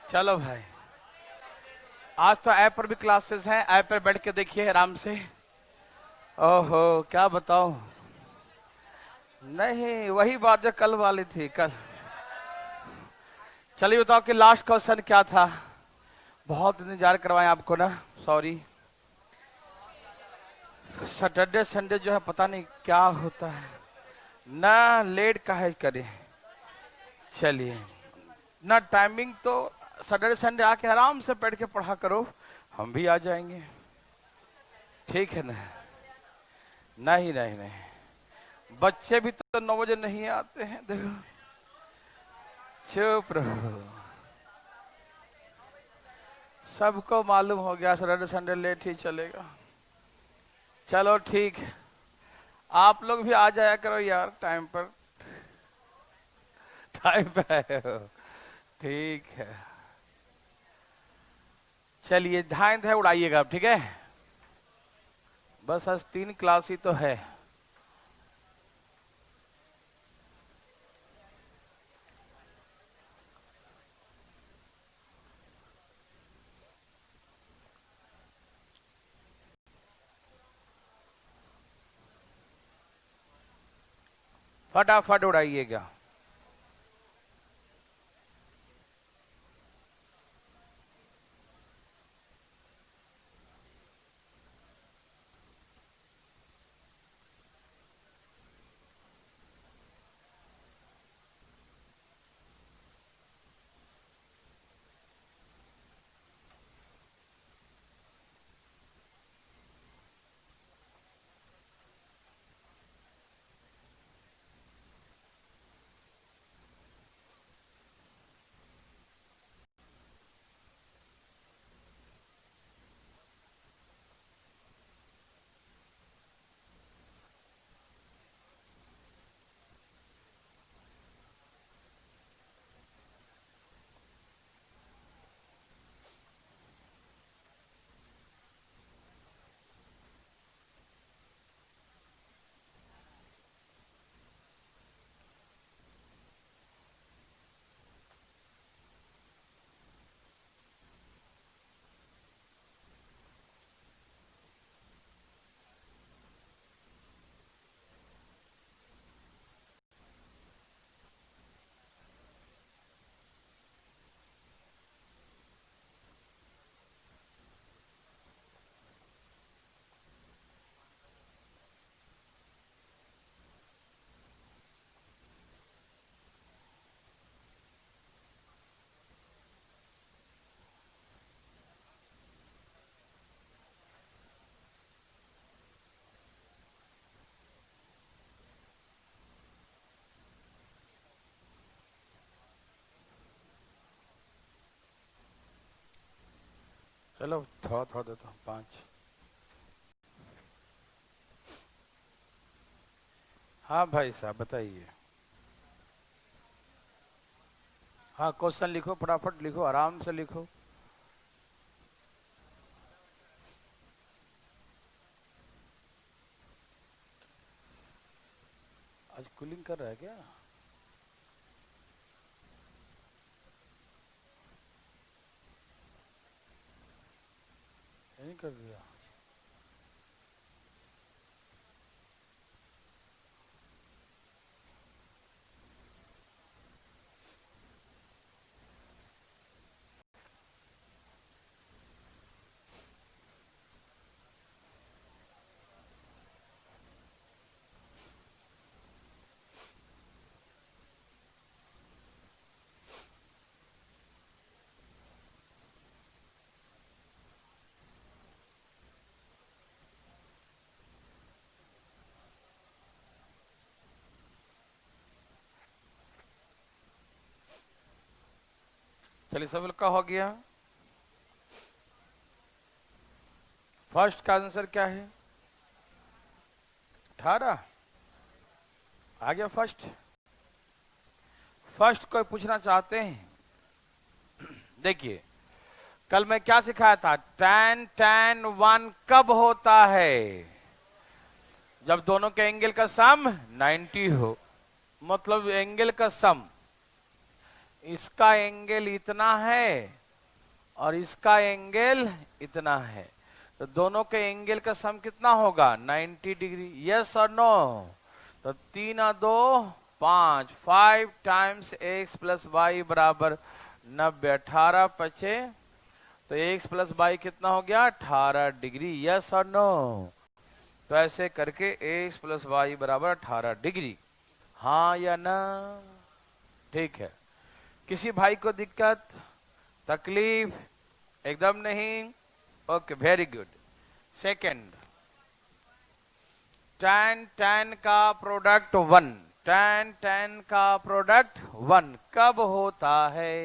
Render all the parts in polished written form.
चलो भाई, आज तो ऐप पर भी क्लासेस हैं, ऐप पर बैठ के देखिए आराम से। ओहो, क्या बताओ। नहीं, वही बात जो कल वाली थी कल। चलिए बताओ कि लास्ट क्वेश्चन क्या था। बहुत इंतजार करवाएं आपको ना। सॉरी। सैटरडे संडे जो है पता नहीं क्या होता है ना। लेट काहे करे। चलिए ना, टाइमिंग तो सैटरडे संडे आके आराम से बैठ के पढ़ा करो, हम भी आ जाएंगे। ठीक है ना। नहीं नहीं नहीं, बच्चे भी तो 9 बजे नहीं आते हैं, देखो। चुप रहो। सबको मालूम हो गया सैटरडे संडे लेट ही चलेगा। चलो ठीक है, आप लोग भी आ जाया करो यार टाइम पर। टाइम पे आए हो, ठीक है। चलिए धाए धाए उड़ाइएगा अब, ठीक है। बस आज 3 क्लास ही तो है। फटाफट उड़ाइएगा। चलो थोड़ा थोड़ा देता हूँ 5। हाँ भाई साहब बताइए। हाँ, क्वेश्चन लिखो, फटाफट लिखो, आराम से लिखो। आज कूलिंग कर रहा है क्या? नहीं कर दिया। चलिए सब लोग का हो गया। फर्स्ट का आंसर क्या है? 18 आ गया फर्स्ट। फर्स्ट कोई पूछना चाहते हैं? देखिए, कल मैं क्या सिखाया था? tan tan 1 कब होता है? जब दोनों के एंगल का सम 90 हो। मतलब एंगल का सम, इसका एंगल इतना है और इसका एंगल इतना है, तो दोनों के एंगल का सम कितना होगा 90 डिग्री। यस और नो? तो 3 और 2 5, 5 टाइम्स एक्स प्लस वाई बराबर 90, 18 पचे, तो एक्स प्लस वाई कितना हो गया 18 डिग्री। यस और नो? तो ऐसे करके एक्स प्लस वाई बराबर 18 डिग्री, हाँ या ना? ठीक है। किसी भाई को दिक्कत तकलीफ? एकदम नहीं। Okay, very good. Second, tan tan का प्रोडक्ट 1, tan tan का प्रोडक्ट 1 कब होता है?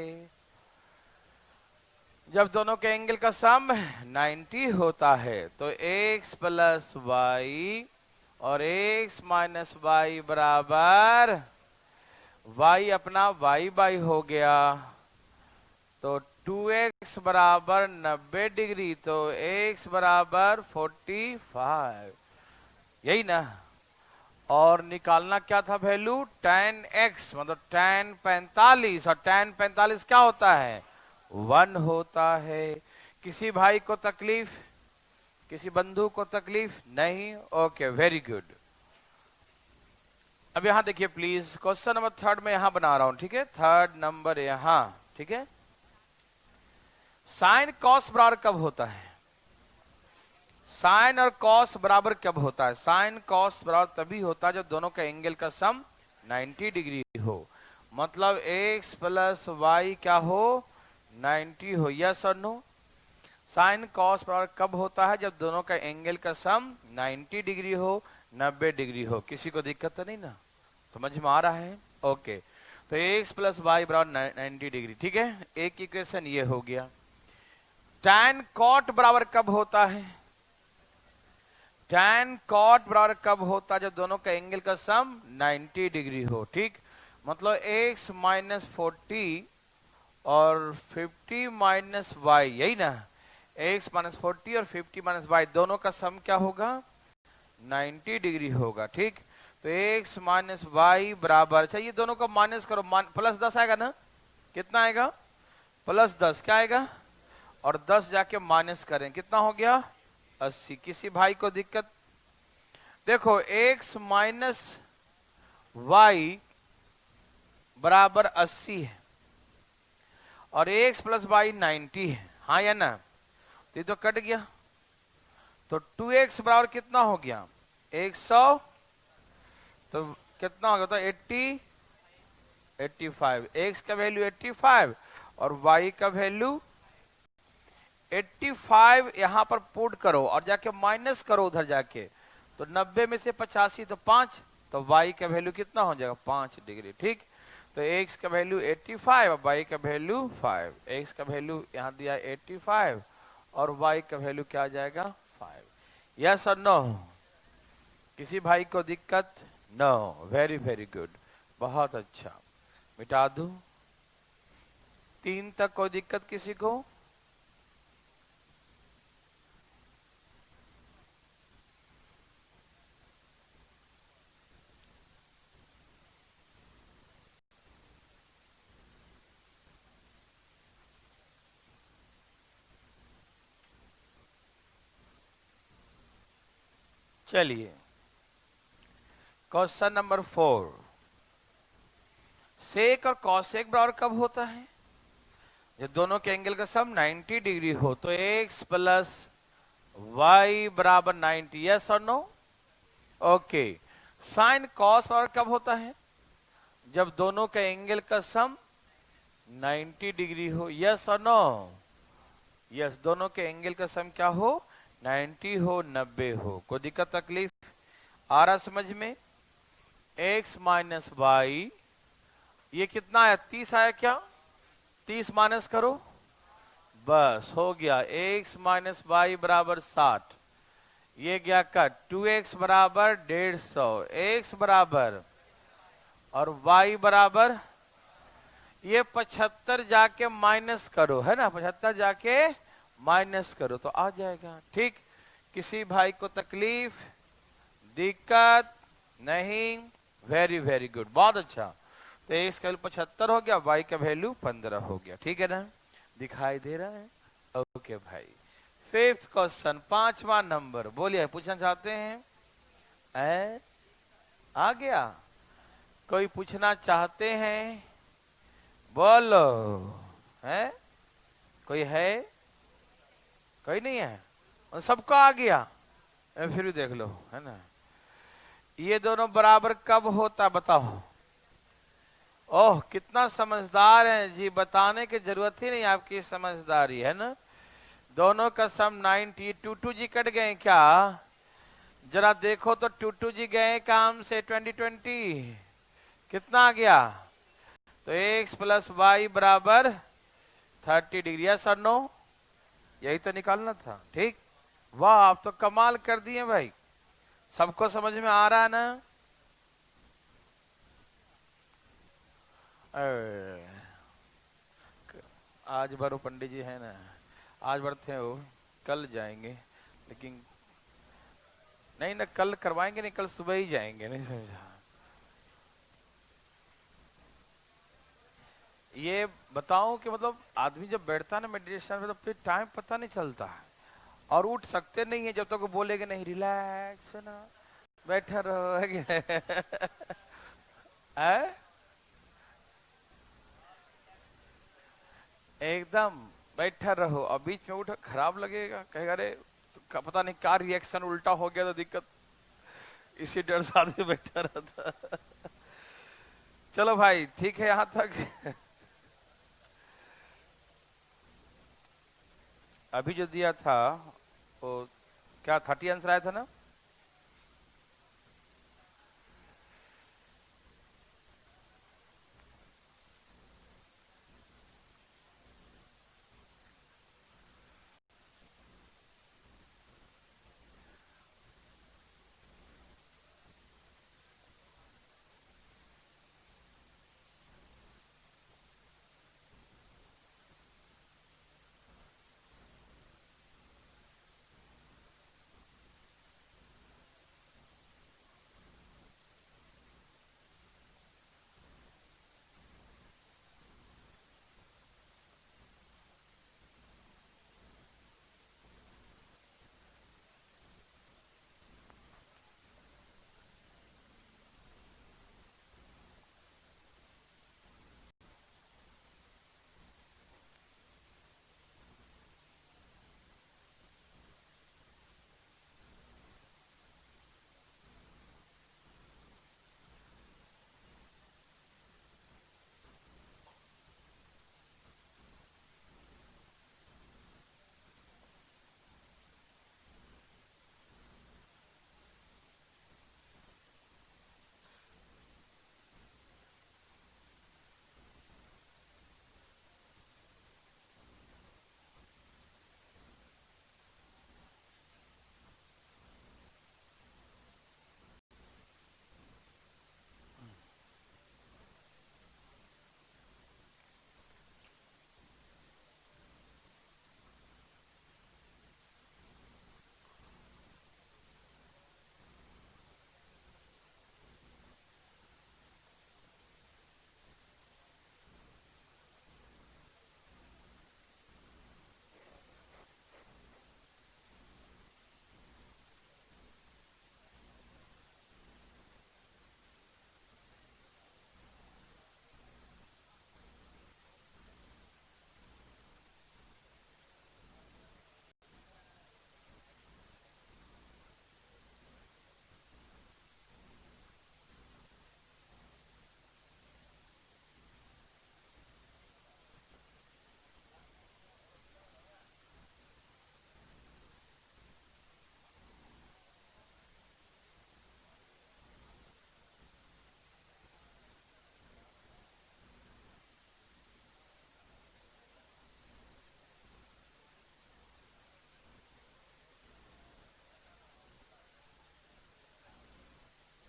जब दोनों के एंगल का सम 90 होता है। तो x प्लस वाई और x माइनस वाई बराबर, y अपना y बाई हो गया, तो 2x बराबर 90 डिग्री, तो x बराबर 45, यही ना? और निकालना क्या था वैल्यू tan x, मतलब tan 45, और tan 45 क्या होता है 1 होता है। किसी भाई को तकलीफ, किसी बंधु को तकलीफ नहीं? Okay, very good. अब यहां देखिए प्लीज, क्वेश्चन नंबर 3 में यहां बना रहा हूं, ठीक है? 3 नंबर यहां, ठीक है? साइन कॉस बराबर कब होता है? साइन और कॉस बराबर कब होता है? साइन कॉस बराबर तभी होता है जब दोनों का एंगल का सम 90 डिग्री हो, मतलब x प्लस वाई क्या हो 90 हो। यस और नो? साइन कॉस बराबर कब होता है? जब दोनों का एंगल का सम 90 डिग्री हो, 90 डिग्री हो। किसी को दिक्कत तो नहीं ना? समझ में आ रहा है? ओके, तो x प्लस वाई बराबर 90 डिग्री, ठीक है? एक इक्वेशन ये हो गया। tan कॉट बराबर कब होता है? tan कॉट बराबर कब होता है? जब दोनों का एंगल का सम 90 डिग्री हो, ठीक? मतलब x माइनस 40 और 50 माइनस वाई, यही ना? x माइनस 40 और 50 माइनस वाई दोनों का सम क्या होगा 90 डिग्री होगा, ठीक? तो x माइनस वाई बराबर, अच्छा ये दोनों को माइनस करो, प्लस 10 आएगा ना? कितना आएगा? प्लस 10, क्या आएगा? और 10 जाके माइनस करें, कितना हो गया 80। किसी भाई को दिक्कत? देखो x माइनस वाई बराबर 80 है और x प्लस वाई 90 है, हाँ या ना? तो ये तो कट गया, तो 2x बराबर कितना हो गया 100, तो कितना हो गया? तो 80, 85। x का वैल्यू 85 और y का वैल्यू 85 यहां पर पुट करो और जाके माइनस करो उधर जाके, तो 90 में से 85 तो 5, तो y का वैल्यू कितना हो जाएगा 5 डिग्री, ठीक? तो x का वैल्यू 85 और y का वैल्यू 5। x का वैल्यू यहां दिया 85 और y का वैल्यू क्या आ जाएगा 5। यस और नो? किसी भाई को दिक्कत? नो, वेरी वेरी गुड, बहुत अच्छा। मिटा दूं 3 तक, कोई दिक्कत किसी को? चलिए क्वेश्चन नंबर 4, सेक और कॉसेक बराबर कब होता है? जब दोनों के एंगल का सम 90 डिग्री हो। तो x प्लस वाई बराबर 90। यस और नो? ओके। साइन कॉस बराबर कब होता है? जब दोनों के एंगल का सम 90 डिग्री हो। यस और नो? यस, दोनों के एंगल का सम क्या हो 90 हो 90 हो। कोई दिक्कत तकलीफ आ रहा समझ में? x माइनस वाई, ये कितना आया 30 आया क्या? 30 माइनस करो, बस हो गया x माइनस वाई बराबर 60। ये गया कट, 2x बराबर 150, x बराबर और y बराबर, ये 75 जाके माइनस करो, है ना? 75 जाके माइनस करो तो आ जाएगा, ठीक? किसी भाई को तकलीफ दिक्कत नहीं? वेरी वेरी गुड, बहुत अच्छा। तो x का वैल्यू 75 हो गया, y का वैल्यू 15 हो गया, ठीक है ना? दिखाई दे रहा है? ओके भाई, फिफ्थ क्वेश्चन, पांचवा नंबर, बोलिए पूछना चाहते हैं? है आ गया? कोई पूछना चाहते हैं? बोलो। है? कोई है? कोई नहीं है? उन सबको आ गया? फिर भी देख लो, है ना। ये दोनों बराबर कब होता बताओ? ओह कितना समझदार है जी, बताने की जरूरत ही नहीं, आपकी समझदारी है ना। दोनों का सम 90। टूटू जी कट गए क्या? जरा देखो तो, टूटू जी गए काम से 2020। कितना आ गया? तो एक्स प्लस वाई बराबर 30 डिग्री, यस और नो? यही तो निकालना था, ठीक। वाह आप तो कमाल कर दिए भाई, सबको समझ में आ रहा है ना? आज भरो पंडित जी है ना, आज भरते हैं वो, कल जाएंगे। लेकिन नहीं ना, कल करवाएंगे नहीं, कल सुबह ही जाएंगे, नहीं समझा? ये बताऊं कि मतलब आदमी जब बैठता है ना मेडिटेशन में, तो फिर टाइम पता नहीं चलता है, और उठ सकते नहीं है जब तक वो बोलेगे नहीं रिलैक्स ना, बैठा रहो, है कि नहीं? है? एकदम बैठा रहो, और बीच में उठ खराब लगेगा, कहेगा अरे पता नहीं क्या रिएक्शन उल्टा हो गया, तो दिक्कत, इसी डर से आदमी बैठा रहता। चलो भाई ठीक है यहां तक। अभी जो दिया था वो क्या 30 आंसर आया था ना?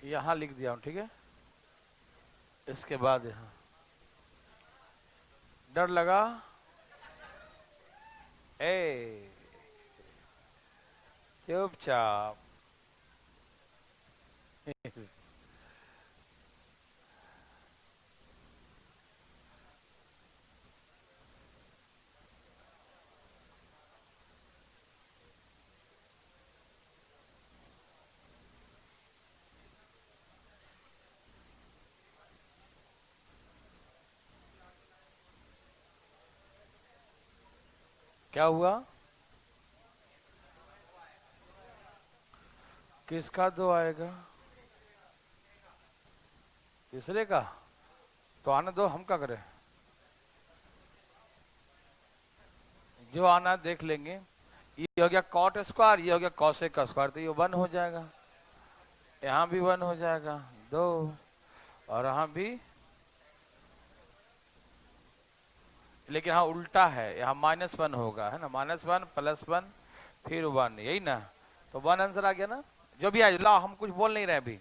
यहाँ लिख दिया हूँ, ठीक है। इसके बाद यहाँ डर लगा, ए चुपचाप। क्या हुआ? किसका दो आएगा? तीसरे का? तो आने दो, हम क्या करें? जो आना देख लेंगे। ये हो गया कॉट स्क्वायर, ये हो गया कॉसेक का स्क्वायर, तो ये 1 हो जाएगा। यहाँ भी 1 हो जाएगा, 2, और यहाँ भी। लेकिन हाँ उल्टा है, यहाँ -1 होगा, है ना, -1 +1 फिर 1, यही ना। तो 1 आंसर आ गया ना। जो भी आए लाओ, हम कुछ बोल नहीं रहे अभी।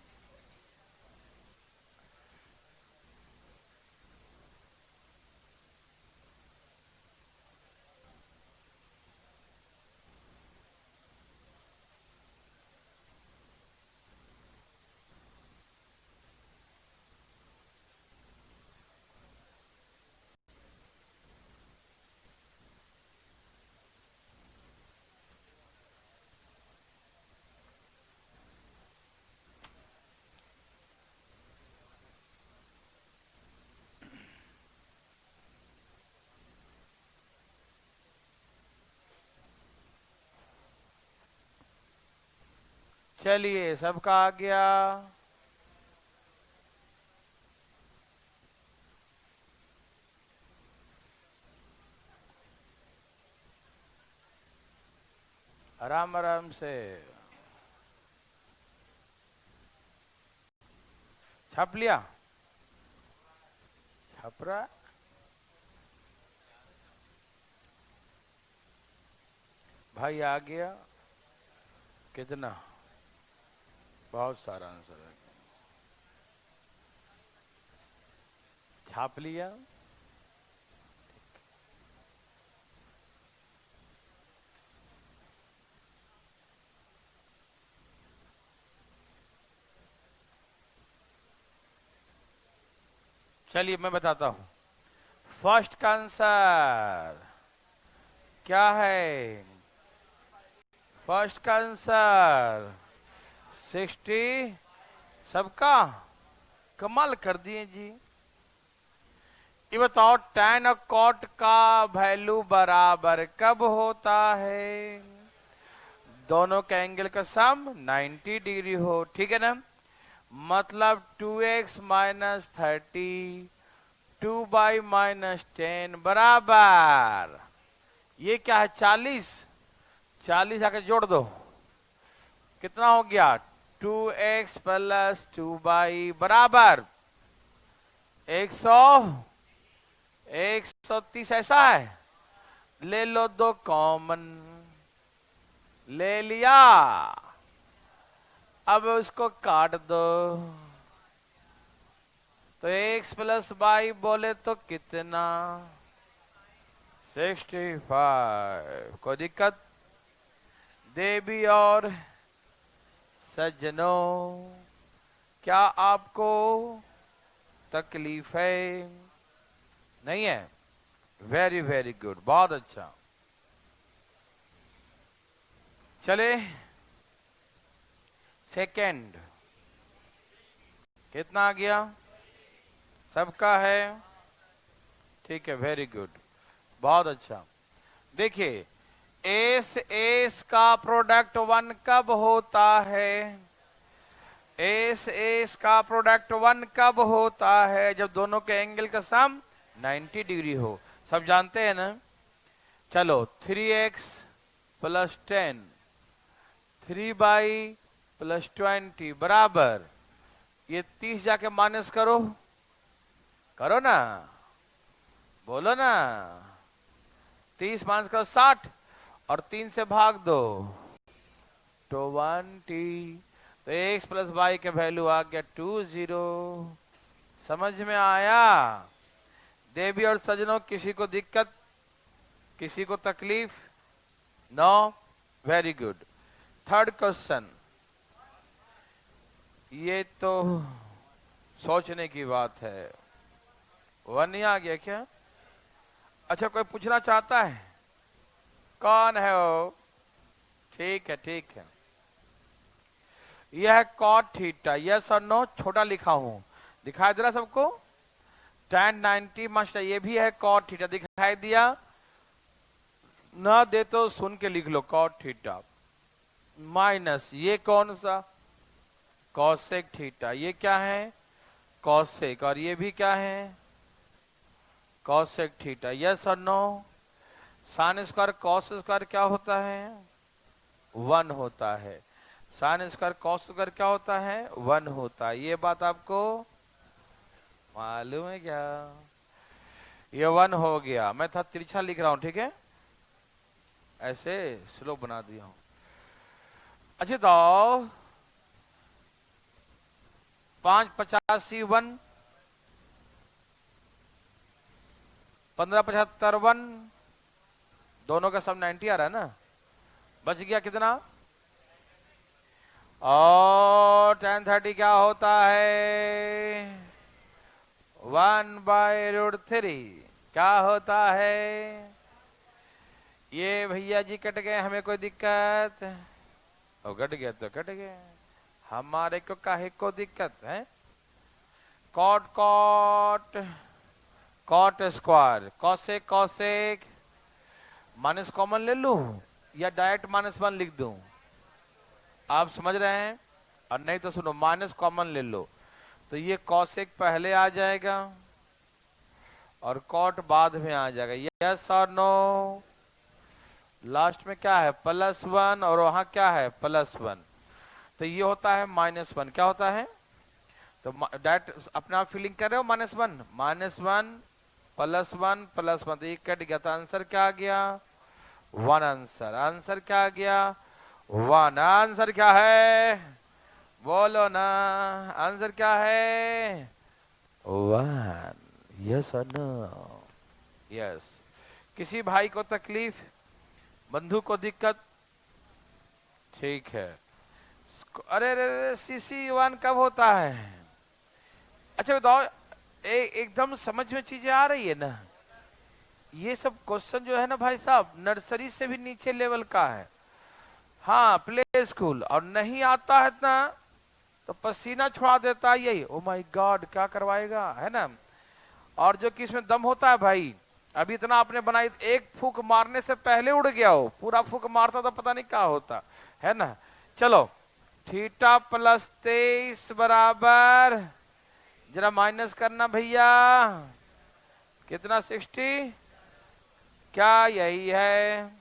चलिए, सबका आ गया। आराम आराम से छाप लिया। छाप रहा। भाई आ गया। कितना? बहुत सारा आंसर है। छाप लिया। चलिए मैं बताता हूं। फर्स्ट का आंसर क्या है? फर्स्ट का आंसर 60। सबका कमाल कर दिए जी। ये बताओ tan और cot का वैल्यू बराबर कब होता है? दोनों का एंगल का सम 90 डिग्री हो, ठीक है ना। मतलब 2x - 30 2/-10 बराबर, ये क्या है? 40। 40 आके जोड़ दो, कितना हो गया? 2x + 2 बराबर 130। ऐसा है, ले लो 2 कॉमन, ले लिया। अब उसको काट दो, तो x + y बोले तो कितना? 65। कोई दिक्कत? देवी और सज्जनों, क्या आपको तकलीफ है? नहीं है? वेरी वेरी गुड, बहुत अच्छा। चले सेकंड, कितना आ गया? सबका है, ठीक है, वेरी गुड, बहुत अच्छा। देखिए, एस का प्रोडक्ट 1 कब होता है? एस का प्रोडक्ट 1 कब होता है? जब दोनों के एंगल का सम 90 डिग्री हो। सब जानते हैं ना। चलो 3x + 10 3y + 20 बराबर, ये 30 जाके माइनस करो, करो ना, बोलो ना। 30 माइनस करो 60, और 3 से भाग दो 20। तो x + y के वैल्यू आ गया 20। समझ में आया? देवी और सज्जनों, किसी को दिक्कत, किसी को तकलीफ? No, very good. Third question, ये तो सोचने की बात है। 1 नहीं आ गया क्या? अच्छा, कोई पूछना चाहता है? कौन है वो? ठीक है ठीक है। यह है cot थीटा, यस और नो, छोटा लिखा हूं, दिखाई दे रहा सबको? tan 90 मास्टर, ये भी है cot थीटा, दिखाई दिया? ना दे तो सुन के लिख लो, कॉट थीटा माइनस ये कौन सा, कॉसेक थीटा, ये क्या है कॉसेक, और ये भी क्या है कॉसेक थीटा। यस और no. Sine square cos square क्या होता है 1 होता है, साइन स्क्वायर कॉस स्क्वायर क्या होता है 1 होता है। ये बात आपको मालूम है क्या? ये 1 हो गया, मैं था तिरछा लिख रहा हूं, ठीक है, ऐसे स्लो बना दिया हूं। अच्छा तो 585 1, 1575 1, दोनों का सब 90 आ रहा है ना, बच गया कितना, और 1030 क्या होता है 1/√3 क्या होता है। ये भैया जी कट गए, हमें कोई दिक्कत, और कट गया तो कट गया, हमारे को काहे को दिक्कत है। Cot cot cot square cosec cosec, minus common ले लूं या डायरेक्ट -1 लिख दूं, आप समझ रहे हैं, और नहीं तो सुनो माइनस कॉमन ले लो, तो ये कॉसेक पहले आ जाएगा और कॉट बाद में आ जाएगा। यस और नो। लास्ट में क्या है +1 और वहां क्या है +1, तो ये होता है -1, क्या होता है, तो डायरेक्ट अपने आप फीलिंग कर रहे हो -1 -1 +1 +1, तो ये कट गया, तो आंसर क्या आ गया 1 आंसर। आंसर क्या आ गया 1। आंसर क्या है बोलो ना, आंसर क्या है 1। यस और नो। यस। किसी भाई को तकलीफ, बंधु को दिक्कत, ठीक है, अरे अरे CC1 कब होता है। अच्छा बताओ, एकदम समझ में चीजें आ रही है ना, ये सब क्वेश्चन जो है ना भाई साहब नर्सरी से भी नीचे लेवल का है, हाँ प्ले स्कूल, और नहीं आता है ना तो पसीना छुड़ा देता है यही, ओ माय गॉड क्या करवाएगा, है ना। और जो कि इसमें दम होता है भाई, अभी इतना आपने बनाई, एक फूक मारने से पहले उड़ गया हो, पूरा फूक मारता तो पता नहीं क्या होता, है ना। चलो थीटा +23 बराबर, जरा माइनस करना भैया, कितना 60, क्या यही है।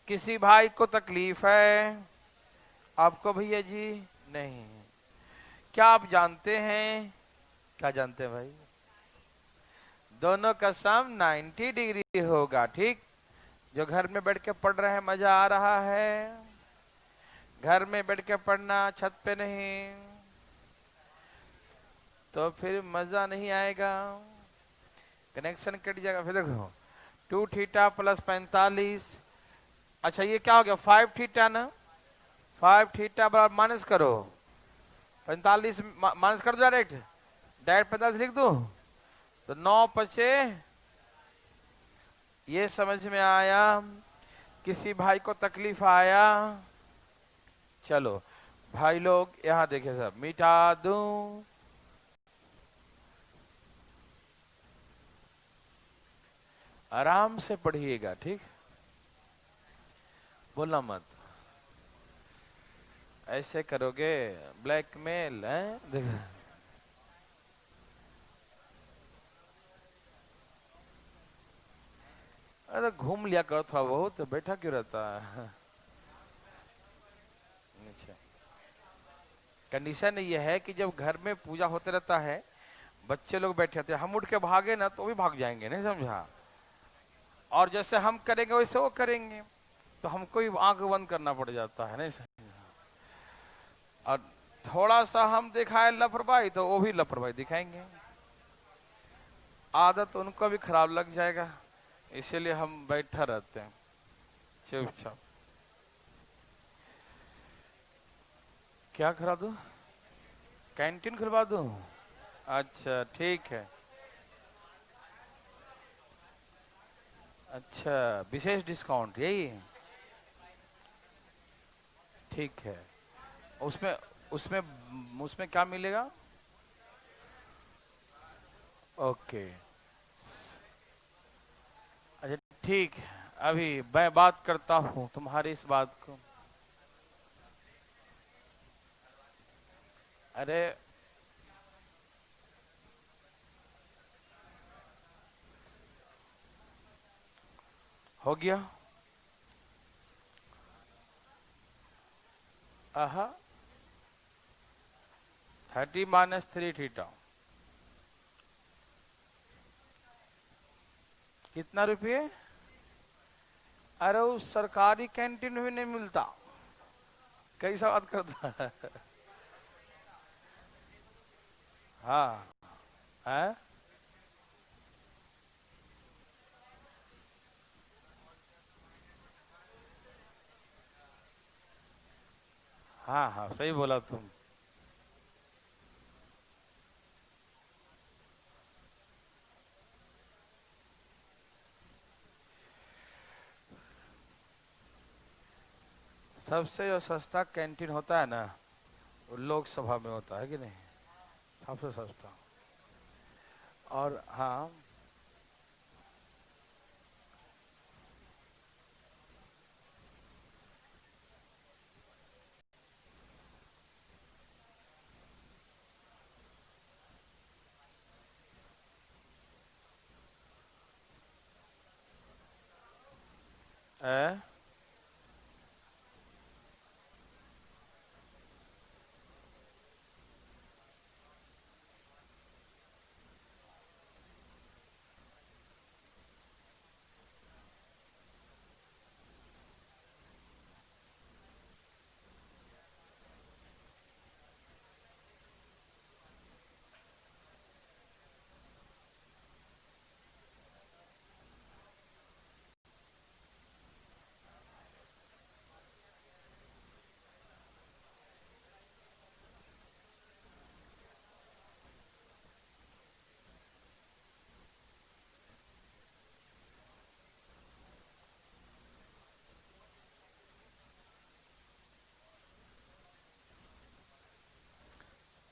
किसी भाई को तकलीफ है, आपको भैया जी नहीं, क्या आप जानते हैं, क्या जानते हैं भाई, दोनों का सम 90 डिग्री होगा, ठीक। जो घर में बैठ के पढ़ रहे हैं मजा आ रहा है, घर में बैठ के पढ़ना छत पे नहीं, तो फिर मजा नहीं आएगा, कनेक्शन कट जाएगा। फिर देखो 2 थीटा +45, अच्छा ये क्या हो गया 5 थीटा ना, 5 थीटा बराबर माइनस करो 45, माइनस कर दो डायरेक्ट, डायरेक्ट 45 लिख दो, तो 9 बचे। ये समझ में आया, किसी भाई को तकलीफ आया, चलो भाई लोग यहां देखे सब मिटा दूं, आराम से पढ़िएगा, ठीक, बोलना मत, ऐसे करोगे ब्लैकमेल है, देखो अरे घूम लिया करो थोड़ा बहुत, बैठा क्यों रहता है। अच्छा, कंडीशन ये है कि जब घर में पूजा होते रहता है, बच्चे लोग बैठे रहते हैं, हम उठ के भागे ना तो भी भाग जाएंगे, नहीं समझा, और जैसे हम करेंगे वैसे वो करेंगे, तो हमको ही आंख बंद करना पड़ जाता है, नहीं समझा। और थोड़ा सा हम दिखाए लापरवाही तो वो भी लापरवाही दिखाएंगे, आदत उनको भी खराब लग जाएगा, इसीलिए हम बैठा रहते हैं चुपचाप। क्या करा दूं, कैंटीन खुलवा दूं, अच्छा ठीक है, अच्छा विशेष डिस्काउंट यही, ठीक है। उसमें उसमें उसमें क्या मिलेगा, ओके, अच्छा ठीक है, अभी मैं बात करता हूं तुम्हारी इस बात को। अरे हो गया। आहा 30 माइनस 3 थीटा कितना रुपये? अरे उस सरकारी कैंटीन में नहीं मिलता। कैसा बात करता है? हाँ है। हाँ हाँ सही बोला तुम। सबसे जो सस्ता कैंटीन होता है ना वो लोकसभा में होता है कि नहीं? सबसे सस्ता। और हाँ है।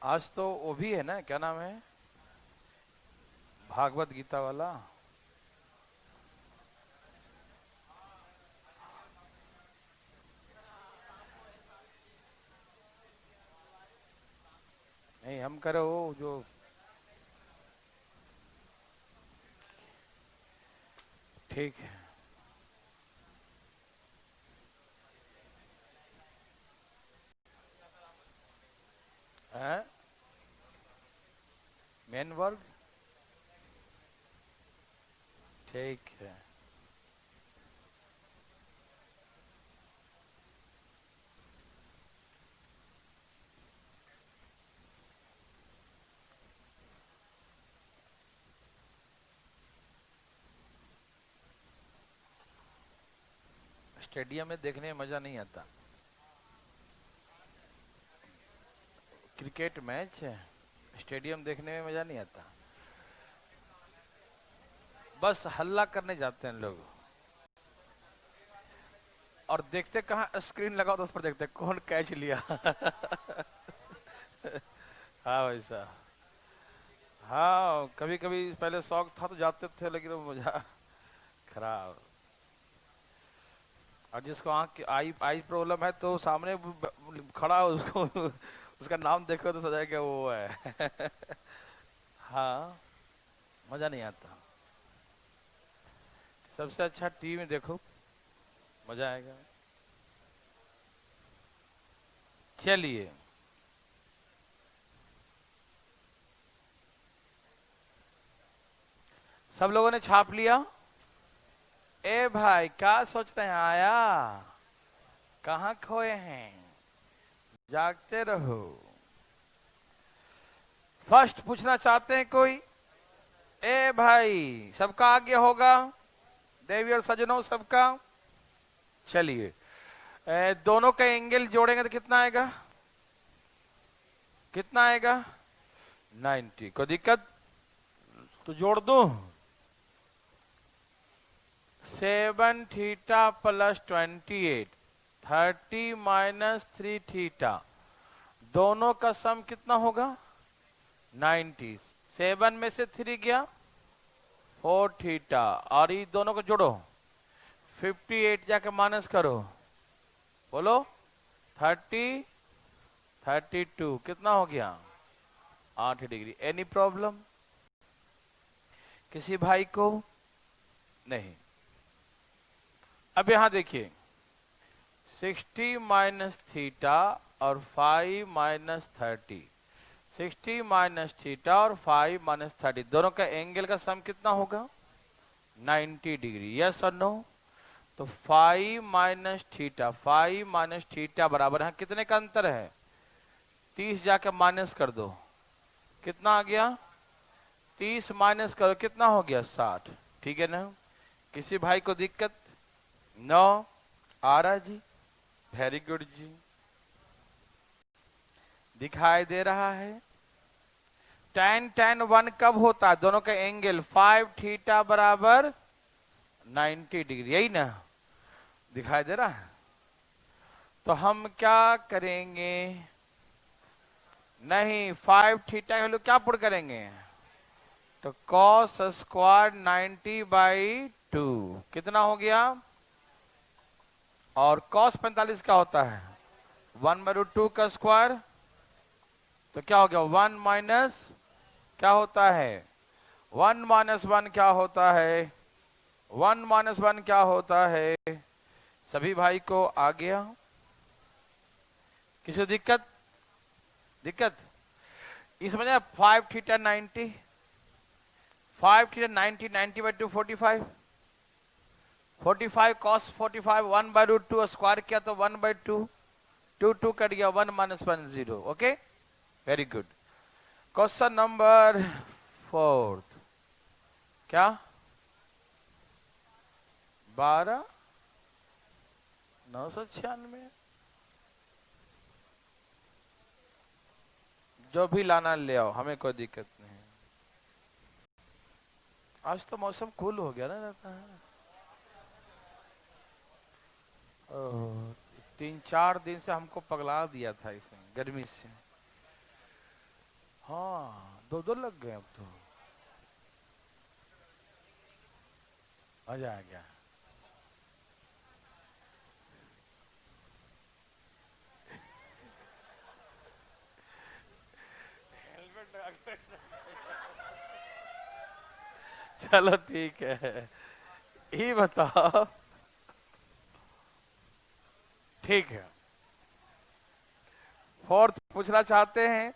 आज तो वो भी है ना, क्या नाम है, भागवत गीता वाला। नहीं हम करो वो जो ठीक है। हैं? मेन वर्ग ठीक है। स्टेडियम में देखने में मजा नहीं आता। क्रिकेट मैच है, स्टेडियम देखने में मजा नहीं आता। बस हल्ला करने जाते हैं लोग। और देखते कहाँ, स्क्रीन लगाओ तो उस पर देखते कौन कैच लिया। हाँ वैसा। हाँ कभी कभी पहले शौक था तो जाते थे, लेकिन वो मजा खराब। और जिसको आँख की आई आई प्रॉब्लम है तो सामने खड़ा हो, उसको उसका नाम देखो तो सजा क्या वो है। हाँ मजा नहीं आता। सबसे अच्छा टीवी में देखो, मजा आएगा। चलिए सब लोगों ने छाप लिया। ए भाई क्या सोचते हैं, आया? कहाँ खोए हैं? जागते रहो। फर्स्ट पूछना चाहते हैं कोई? ए भाई सबका आगे होगा, देवी और सजनों सबका। चलिए दोनों का एंगल जोड़ेंगे तो कितना आएगा? कितना आएगा? 90। कोई दिक्कत? तो जोड़ दूं। 7 थीटा प्लस 28, 30 माइनस 3 थीटा, दोनों का सम कितना होगा? 90। 7 में से 3 गया 4 थीटा, और ये दोनों को जोड़ो 58 जाके माइनस करो, बोलो 30, 32 कितना हो गया? 8 डिग्री। एनी प्रॉब्लम किसी भाई को? नहीं। अब यहां देखिए 60 माइनस थीटा और 5 माइनस 30, 60 माइनस थीटा और 5 माइनस 30 दोनों का एंगल का सम कितना होगा? 90 डिग्री। यस और नो? तो 5 माइनस थीटा, 5 माइनस थीटा बराबर है, कितने का अंतर है? 30 जाके माइनस कर दो, कितना आ गया? 30 माइनस करो, कितना हो गया? 60। ठीक है ना? किसी भाई को दिक्कत? नो? आ रहा जी? वेरी गुड जी, दिखाई दे रहा है। tan 1 कब होता है? दोनों का एंगल 5 थीटा बराबर 90 डिग्री, यही ना? दिखाई दे रहा है? तो हम क्या करेंगे? नहीं, 5 थीटा के लोग क्या पुट करेंगे? तो cos स्क्वायर 90/2 कितना हो गया? और cos 45 क्या होता है? 1/2 का स्क्वायर, तो क्या हो गया? 1 माइनस क्या होता है? 1 माइनस 1 क्या होता है? 1 माइनस 1 क्या होता है? सभी भाई को आ गया? किसी को दिक्कत? दिक्कत इसमें 5 थीटा 90, 5 थीटा 90, 90/2 45, 45 cos 45 1/2 स्क्वायर किया तो 1/2, 2 कट गया, 1 minus 1 0। Okay, very good. Question number 4 क्या? 12,996 जो भी लाना ले आओ, हमें कोई दिक्कत नहीं। आज तो मौसम कूल हो गया ना रहता है। 3-4 दिन से हमको पगला दिया था इसमें गर्मी से। हाँ, 2 लग गए अब तो। मजा आ गया। चलो ठीक है, ये बताओ। ठीक है, 4th पूछना चाहते हैं?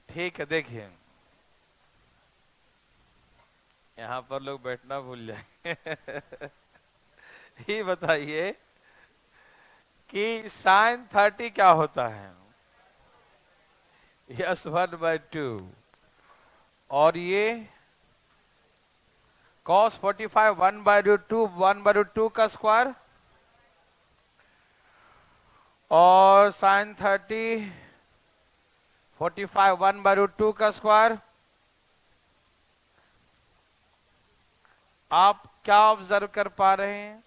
ठीक है, देखिए यहाँ पर लोग बैठना भूल जाएंगे। ये बताइए कि sin 30 क्या होता है? यस, 1/2। और ये cos 45 1/2, 1/2 का स्क्वायर, और sin 30 45 1/2 का स्क्वायर। आप क्या ऑब्जर्व कर पा रहे हैं?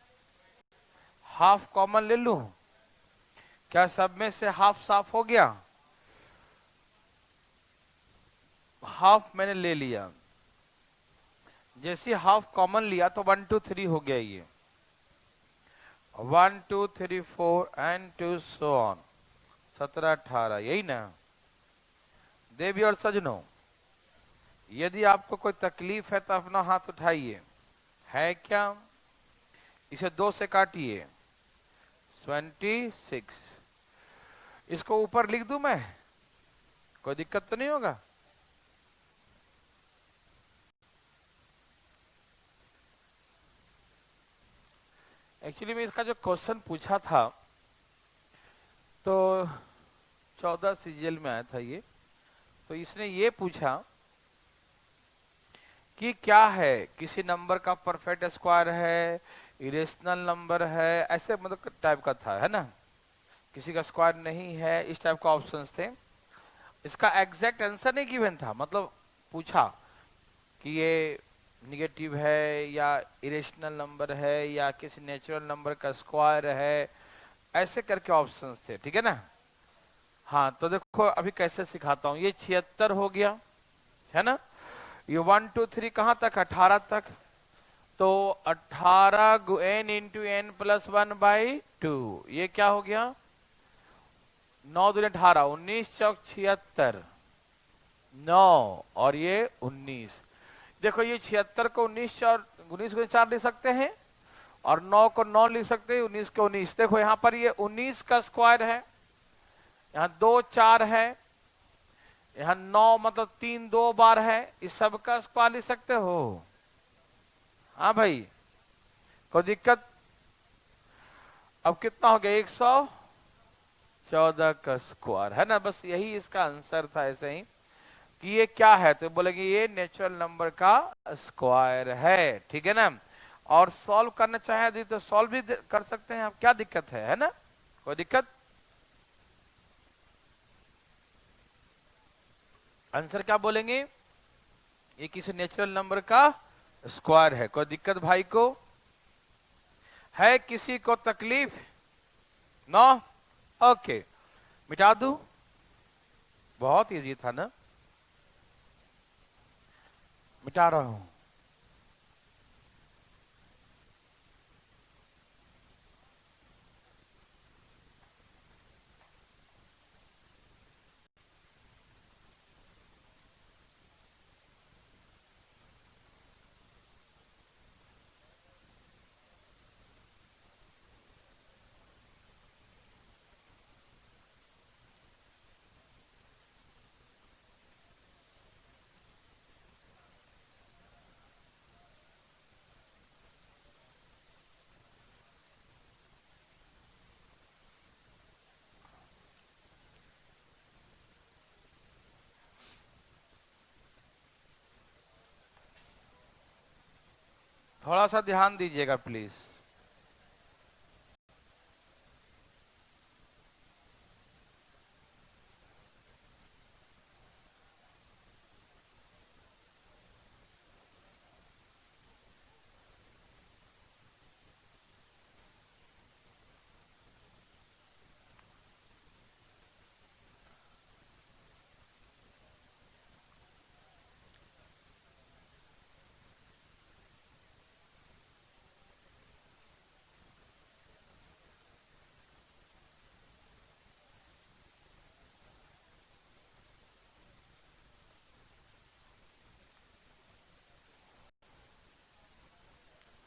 हाफ कॉमन ले लूं? क्या सब में से हाफ साफ हो गया? हाफ मैंने ले लिया, जैसे हाफ कॉमन लिया तो 1 2 3 हो गया। ये 1 2 3 4 एंड 2 सो ऑन, 17 18, यही ना? देवी और सजनों, यदि आपको कोई तकलीफ है तो अपना हाथ उठाइए। है क्या? इसे 2 से काटिए, 26। इसको ऊपर लिख दूं मैं? कोई दिक्कत तो नहीं होगा? एक्चुअली में इसका जो क्वेश्चन पूछा था तो 14 सीरियल में आया था ये। तो इसने ये पूछा कि क्या है, किसी नंबर का परफेक्ट स्क्वायर है, इरेशनल नंबर है, ऐसे मतलब टाइप का था, है ना? किसी का स्क्वायर नहीं है, इस टाइप का ऑप्शंस थे। इसका एग्जैक्ट आंसर नहीं गिवन था, मतलब पूछा कि ये निगेटिव है या इरेशनल नंबर है या किसी नेचुरल नंबर का स्क्वायर है, ऐसे करके ऑप्शंस थे। ठीक है ना? हाँ, तो देखो अभी कैसे सिखाता हूँ। ये 76 हो गया, है ना? ये 1 2 3 कहां तक? 18 तक। तो 18 n इंटू एन प्लस 1/2, ये क्या हो गया? 9 दूनी 18, 19 चौक 76, 9 और ये 19। देखो ये 76 को 19 को 4 लिख सकते हैं, और 9 को 9 लिख सकते हैं, 19 को 19। देखो यहाँ पर ये 19 का स्क्वायर है, यहाँ 2 4 है, यहाँ 9 मतलब 3 2 बार है, इस सब का स्क्वायर लिख सकते हो। हाँ भाई, कोई दिक्कत? अब कितना हो गया? 114 का स्क्वायर है ना। बस यही इसका आंसर था, ऐसे ही कि ये क्या है, तो बोलेंगे ये नेचुरल नंबर का स्क्वायर है, ठीक है ना। और सॉल्व करना चाहे तो सॉल्व भी कर सकते हैं आप, क्या दिक्कत है ना? कोई दिक्कत? आंसर क्या बोलेंगे? ये किसी नेचुरल नंबर का स्क्वायर है। कोई दिक्कत भाई को? है किसी को तकलीफ? नो? ओके, मिटा दूं? बहुत इजी था ना, मिटा रहा हूं। थोड़ा सा ध्यान दीजिएगा please.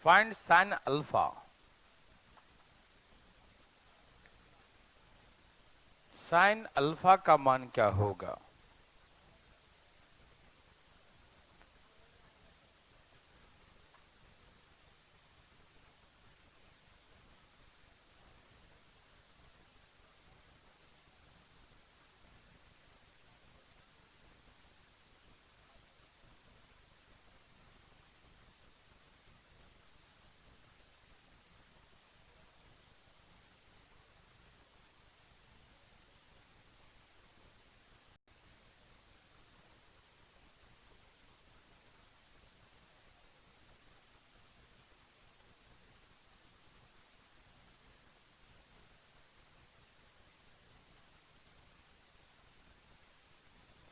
Find sine alpha. Sine alpha का मान क्या होगा?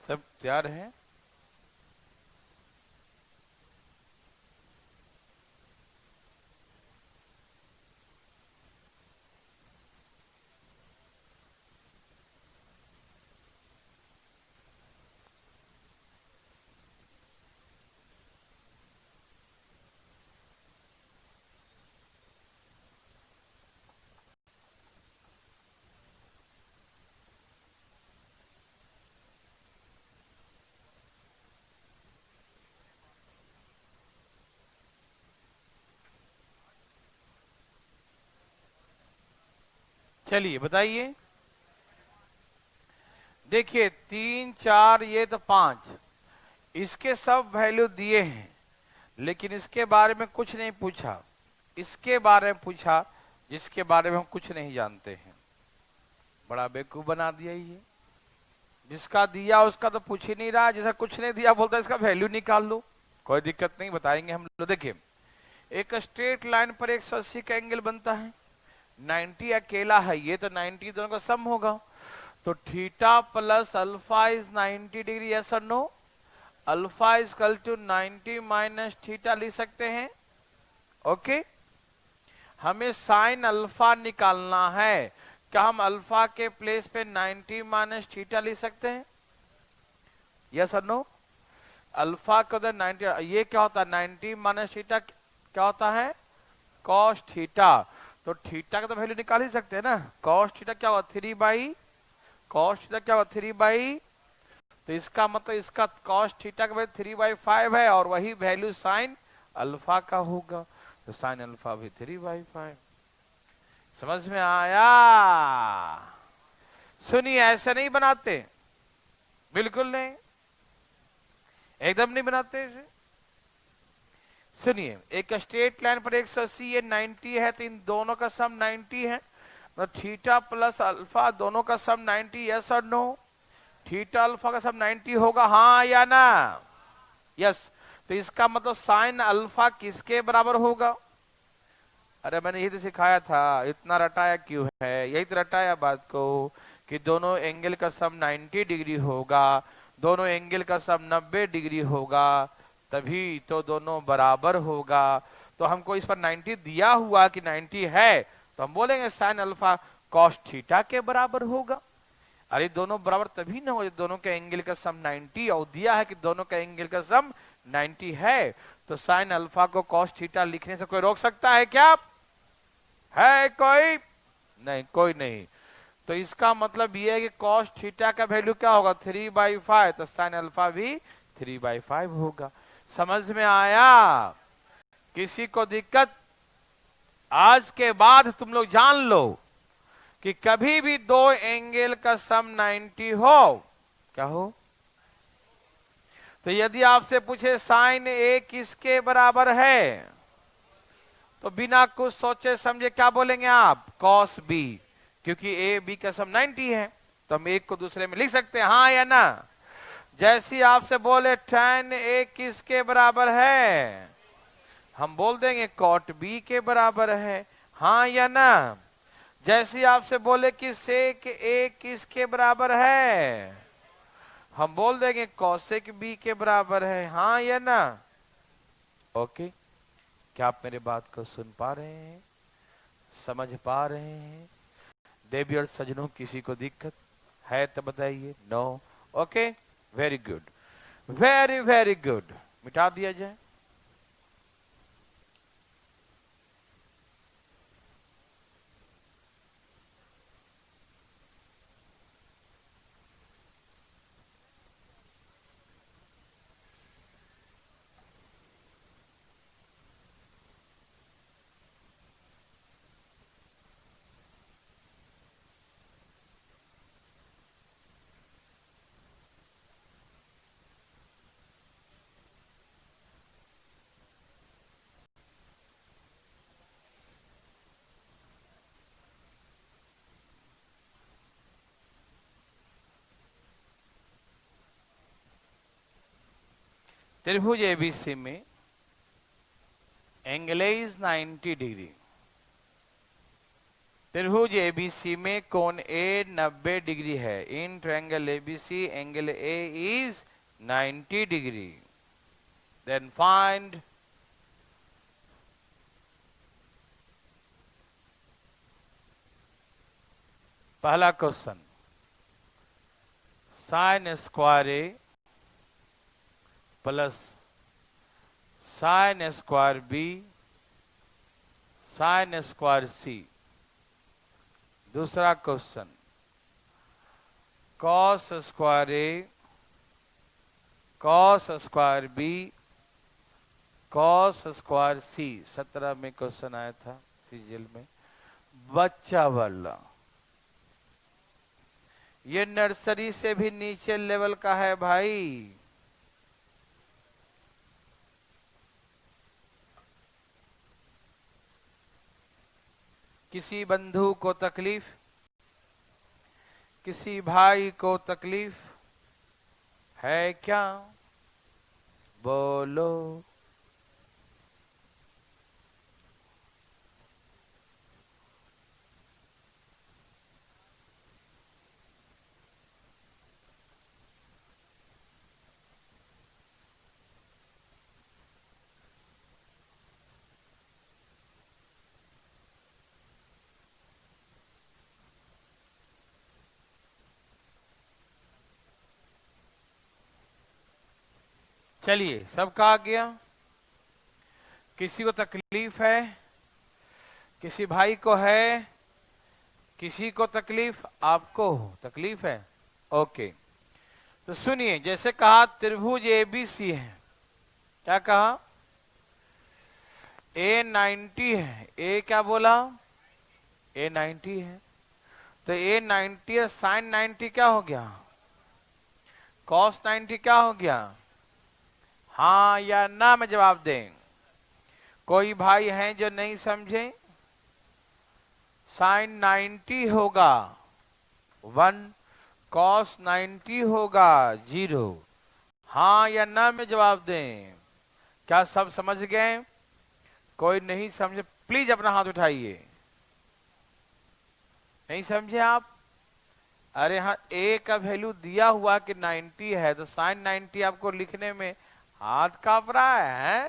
सब तैयार है? चलिए बताइए। देखिए 3 4 ये तो 5, इसके सब वैल्यू दिए हैं, लेकिन इसके बारे में कुछ नहीं पूछा। इसके बारे में पूछा जिसके बारे में हम कुछ नहीं जानते हैं। बड़ा बेवकूफ बना दिया ये। जिसका दिया उसका तो पूछ ही नहीं रहा, जिसका कुछ नहीं दिया बोलता इसका वैल्यू निकाल लो। कोई दिक्कत नहीं, बताएंगे हम लोग। देखिए एक स्ट्रेट लाइन पर 180 का एंगल बनता है, 90 अकेला है, ये तो 90 दोनों का सम होगा, तो theta plus alpha is 90 degree, yes और no? Alpha is equal to 90 minus theta लिख सकते हैं। ओके, हमें साइन अल्फा निकालना है। क्या हम अल्फा के प्लेस पे 90 माइनस थीटा लिख सकते हैं? यस और नो? अल्फा को 90, ये क्या होता है 90 माइनस थीटा क्या होता है? Cos theta. तो थीटा का तो वैल्यू निकाल ही सकते हैं ना। कॉस थीटा क्या होगा 3 बाई, कॉस थीटा क्या होगा 3 बाई, तो इसका मतलब इसका कॉस थीटा का वैल्यू 3/5 है और वही वैल्यू साइन अल्फा का होगा, तो साइन अल्फा भी 3/5। समझ में आया? सुनिए, ऐसे नहीं बनाते, बिल्कुल नहीं, एकदम नहीं बनाते इसे। सुनिए, एक स्ट्रेट लाइन पर 180 ये 90 है, तो इन दोनों का सम 90 है, तो थीटा प्लस अल्फा दोनों का सम 90, यस और नो? थीटा अल्फा का सम 90 होगा, हाँ या ना? यस। तो इसका मतलब साइन अल्फा किसके बराबर होगा? अरे मैंने यही तो सिखाया था, इतना रटाया क्यों है? यही तो रटाया बात को कि दोनों एंगल का सम 90 डिग्री होगा, दोनों एंगल का सम 90 डिग्री होगा, तभी तो दोनों बराबर होगा। तो हमको इस पर 90 दिया हुआ कि 90 है, तो हम बोलेंगे साइन अल्फा कॉस थीटा के बराबर होगा। अरे दोनों बराबर तभी ना हो दोनों के एंगल का सम 90, और दिया है कि दोनों का एंगल का सम 90 है, तो साइन अल्फा को कॉस थीटा लिखने से कोई रोक सकता है क्या? है कोई? नहीं, कोई नहीं। तो इसका मतलब ये है कि कॉस थीटा का वैल्यू क्या होगा 3/5, तो साइन अल्फा भी 3/5 होगा। समझ में आया? किसी को दिक्कत? आज के बाद तुम लोग जान लो कि कभी भी दो एंगल का सम 90 हो, क्या हो? तो यदि आपसे पूछे साइन ए किसके बराबर है, तो बिना कुछ सोचे समझे क्या बोलेंगे आप? कॉस बी, क्योंकि ए बी का सम 90 है, तो हम एक को दूसरे में लिख सकते हैं, हाँ या ना? जैसी आपसे बोले tan ए किसके बराबर है, हम बोल देंगे कॉट बी के बराबर है, हाँ या ना? जैसी आपसे बोले कि सेक ए किसके बराबर है, हम बोल देंगे कौशिक बी के बराबर है, हाँ या ना? ओके, क्या आप मेरे बात को सुन पा रहे हैं, समझ पा रहे हैं? देवी और सजनों, किसी को दिक्कत है तो बताइए। No? Okay, very good, very very good. मिटा दिया जाए। त्रिभुज एबीसी में एंगल इज 90 डिग्री। त्रिभुज एबीसी में कोण ए 90 डिग्री है। In triangle ABC angle A is 90 degree. Then find पहला question, sine square A plus sine square B sine square C. दूसरा question, cos square A cos square B cos square C. 17 में question आया था CGL में, बच्चा वाला। ये nursery से भी नीचे लेवल का है भाई। किसी बंधु को तकलीफ, किसी भाई को तकलीफ है क्या? बोलो। चलिए, सबका आ गया। किसी को तकलीफ है? किसी भाई को है? किसी को तकलीफ? आपको तकलीफ है? ओके, तो सुनिए, जैसे कहा त्रिभुज एबीसी है, क्या कहा? ए 90 है। ए क्या बोला? ए 90 है। तो ए 90 है, साइन 90 क्या हो गया? कॉस 90 क्या हो गया? हाँ या ना में जवाब दें। कोई भाई हैं जो नहीं समझे? साइन 90 होगा 1, कॉस 90 होगा 0। हाँ या ना में जवाब दें। क्या सब समझ गए? कोई नहीं समझे प्लीज अपना हाथ उठाइए। नहीं समझे आप? अरे हाँ, ए का वैल्यू दिया हुआ कि 90 है, तो साइन 90 आपको लिखने में हाथ कांप रहा है?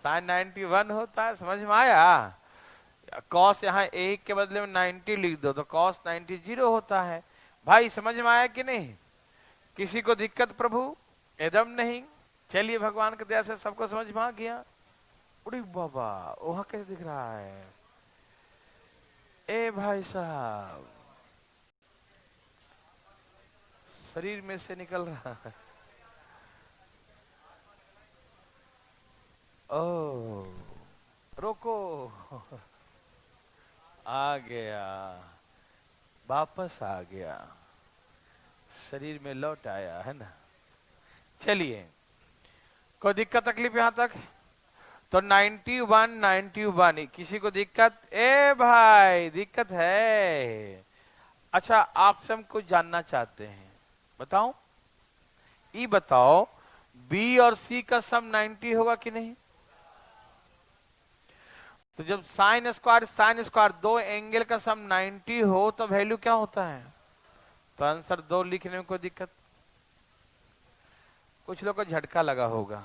साइन 91 होता है, समझ में आया? कॉस यहाँ ए के बदले में 90 लिख दो तो कॉस 90 0 होता है। भाई समझ में आया कि नहीं? किसी को दिक्कत प्रभु? एकदम नहीं। चलिए, भगवान की दया से सबको समझ में आ गया। उड़ी बाबा, वहां कैसे दिख रहा है? ए भाई साहब, शरीर में से निकल रहा है। ओ, रोको। आ गया, वापस आ गया, शरीर में लौट आया है ना। चलिए, कोई दिक्कत तकलीफ यहां तक? तो 91 91, किसी को दिक्कत? ए भाई दिक्कत है? अच्छा, आपसे हम कुछ जानना चाहते हैं, बताओ। ई बताओ, बी और सी का सम 90 होगा कि नहीं? तो जब साइन स्क्वायर दो एंगल का सम 90 हो तो वैल्यू क्या होता है? तो आंसर 2 लिखने में कोई दिक्कत? कुछ लोग को झटका लगा होगा।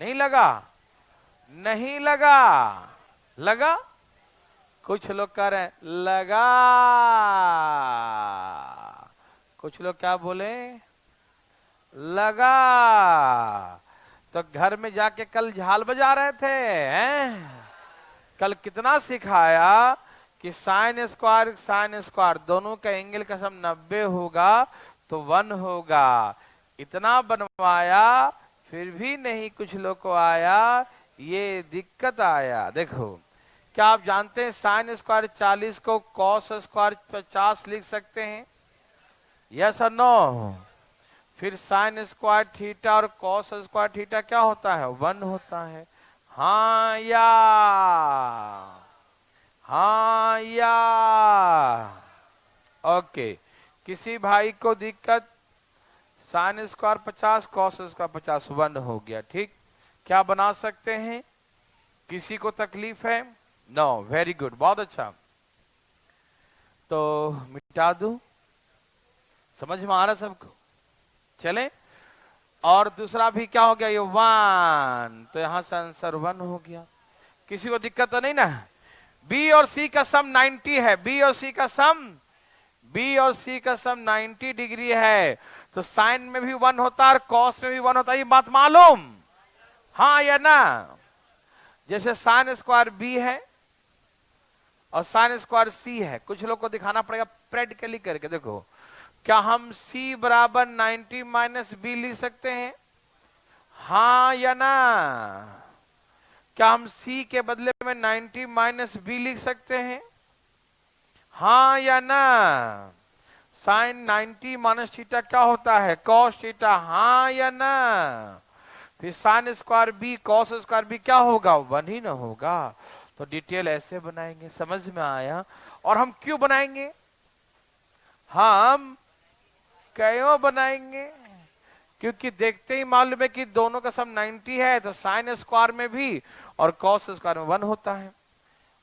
नहीं लगा? नहीं लगा? लगा? कुछ लोग कह रहे हैं लगा। कुछ लोग क्या बोले? लगा। तो घर में जाके कल झाल बजा रहे थे हैं? कल कितना सिखाया कि साइन स्क्वायर दोनों का एंगल का सम 90 होगा तो 1 होगा। इतना बनवाया फिर भी नहीं कुछ लोग को आया, ये दिक्कत आया। देखो, क्या आप जानते हैं साइन स्क्वायर 40 को कॉस स्क्वायर 50 लिख सकते हैं? यस और नो? फिर साइन स्क्वायर थीटा और कॉस स्क्वायर थीटा क्या होता है? 1 होता है। हाँ या? हाँ या? ओके, किसी भाई को दिक्कत? साइन स्क्वायर 50 कॉस स्क्वायर 50 1 हो गया, ठीक। क्या बना सकते हैं? किसी को तकलीफ है? नो, वेरी गुड, बहुत अच्छा। तो मिटा दूं? समझ में आ रहा सबको? चले। और दूसरा भी क्या हो गया? ये 1, तो यहां से आंसर 1 हो गया। किसी को दिक्कत तो नहीं ना? बी और सी का सम 90 है। बी और सी का सम 90 डिग्री है, तो साइन में भी 1 होता है और कॉस में भी 1 होता है। ये बात मालूम? हाँ या ना? जैसे साइन स्क्वायर बी है और साइन स्क्वायर सी है, कुछ लोग को दिखाना पड़ेगा प्रैक्टिकली करके। देखो, क्या हम c बराबर 90 माइनस बी लिख सकते हैं? हाँ या ना? क्या हम c के बदले में 90 माइनस बी लिख सकते हैं? हाँ या ना? साइन 90 माइनस थीटा क्या होता है? Cos theta. हाँ या ना? फिर sine square B cos square B क्या होगा? 1 ही ना होगा। तो डिटेल ऐसे बनाएंगे, समझ में आया? और हम क्यों बनाएंगे? हम क्यों बनाएंगे? क्योंकि देखते ही मालूम है कि दोनों का सम 90 है, तो साइन स्क्वायर में भी और कॉस स्क्वायर में 1 होता है।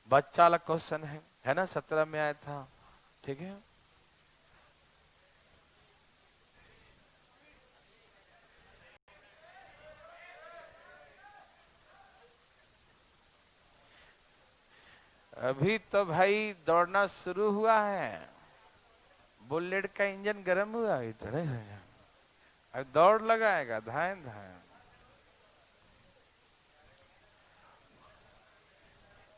बच्चा वाला क्वेश्चन है ना, 17 में आया था, ठीक है। अभी तो भाई दौड़ना शुरू हुआ है, बुलेट का इंजन गर्म हुआ इतना। अब दौड़ लगाएगा धाए धाए।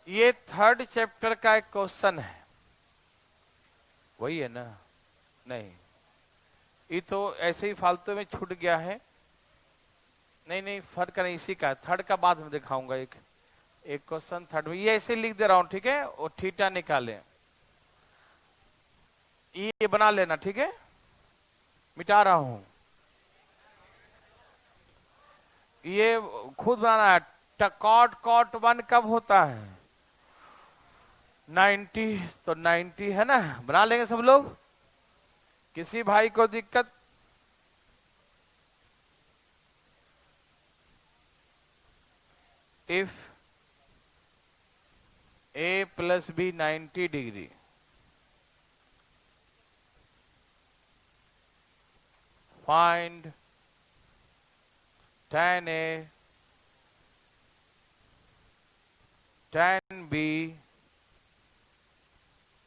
ये थर्ड चैप्टर का एक क्वेश्चन है, वही है ना? नहीं, ये तो ऐसे ही फालतू में छूट गया है। नहीं नहीं, फर्क नहीं, इसी का थर्ड का बाद में दिखाऊंगा। एक एक क्वेश्चन थर्ड में, ये ऐसे लिख दे रहा हूं, ठीक है? और थीटा निकाले, ये बना लेना, ठीक है? मिटा रहा हूं, ये खुद बनाना है। कॉट कॉट वन कब होता है? 90। तो 90 है ना, बना लेंगे सब लोग। किसी भाई को दिक्कत? If A plus B 90 degree, find tan A tan B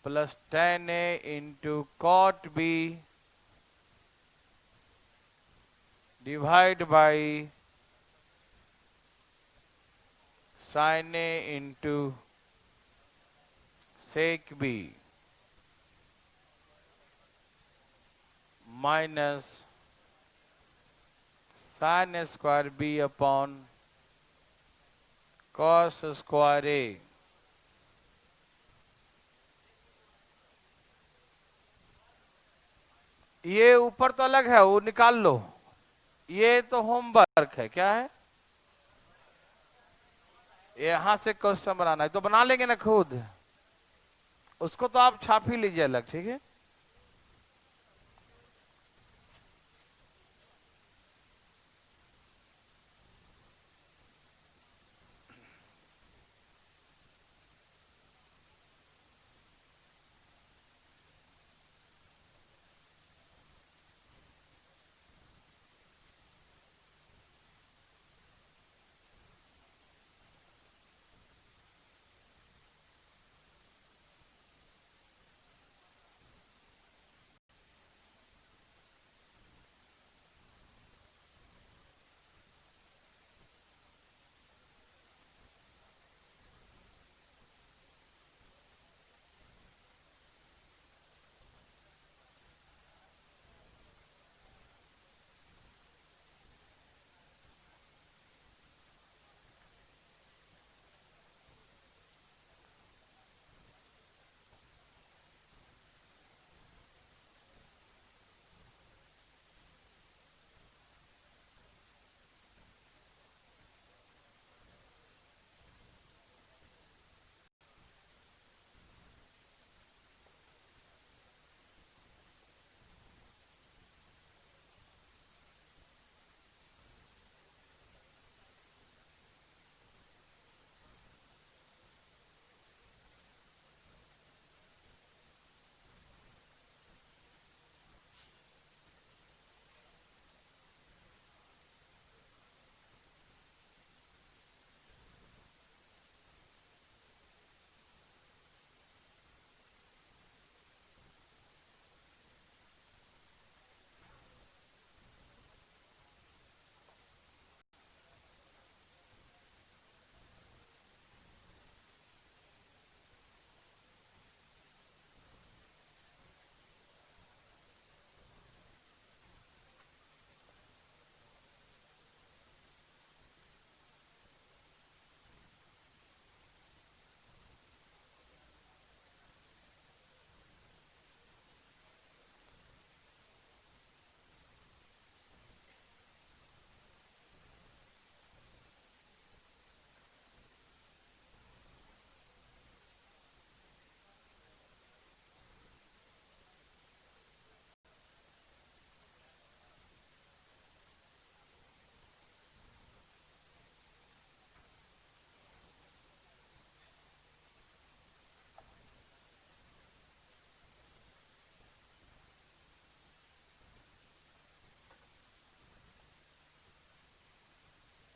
plus tan A into cot B divide by sin A into sec B minus sin square B upon cos square A। ये ऊपर तो अलग है, वो निकाल लो। ये तो homework है, क्या है? यहां से क्वेश्चन बनाना है तो बना लेंगे ना खुद, उसको तो आप छाप ही लीजिए अलग, ठीक है?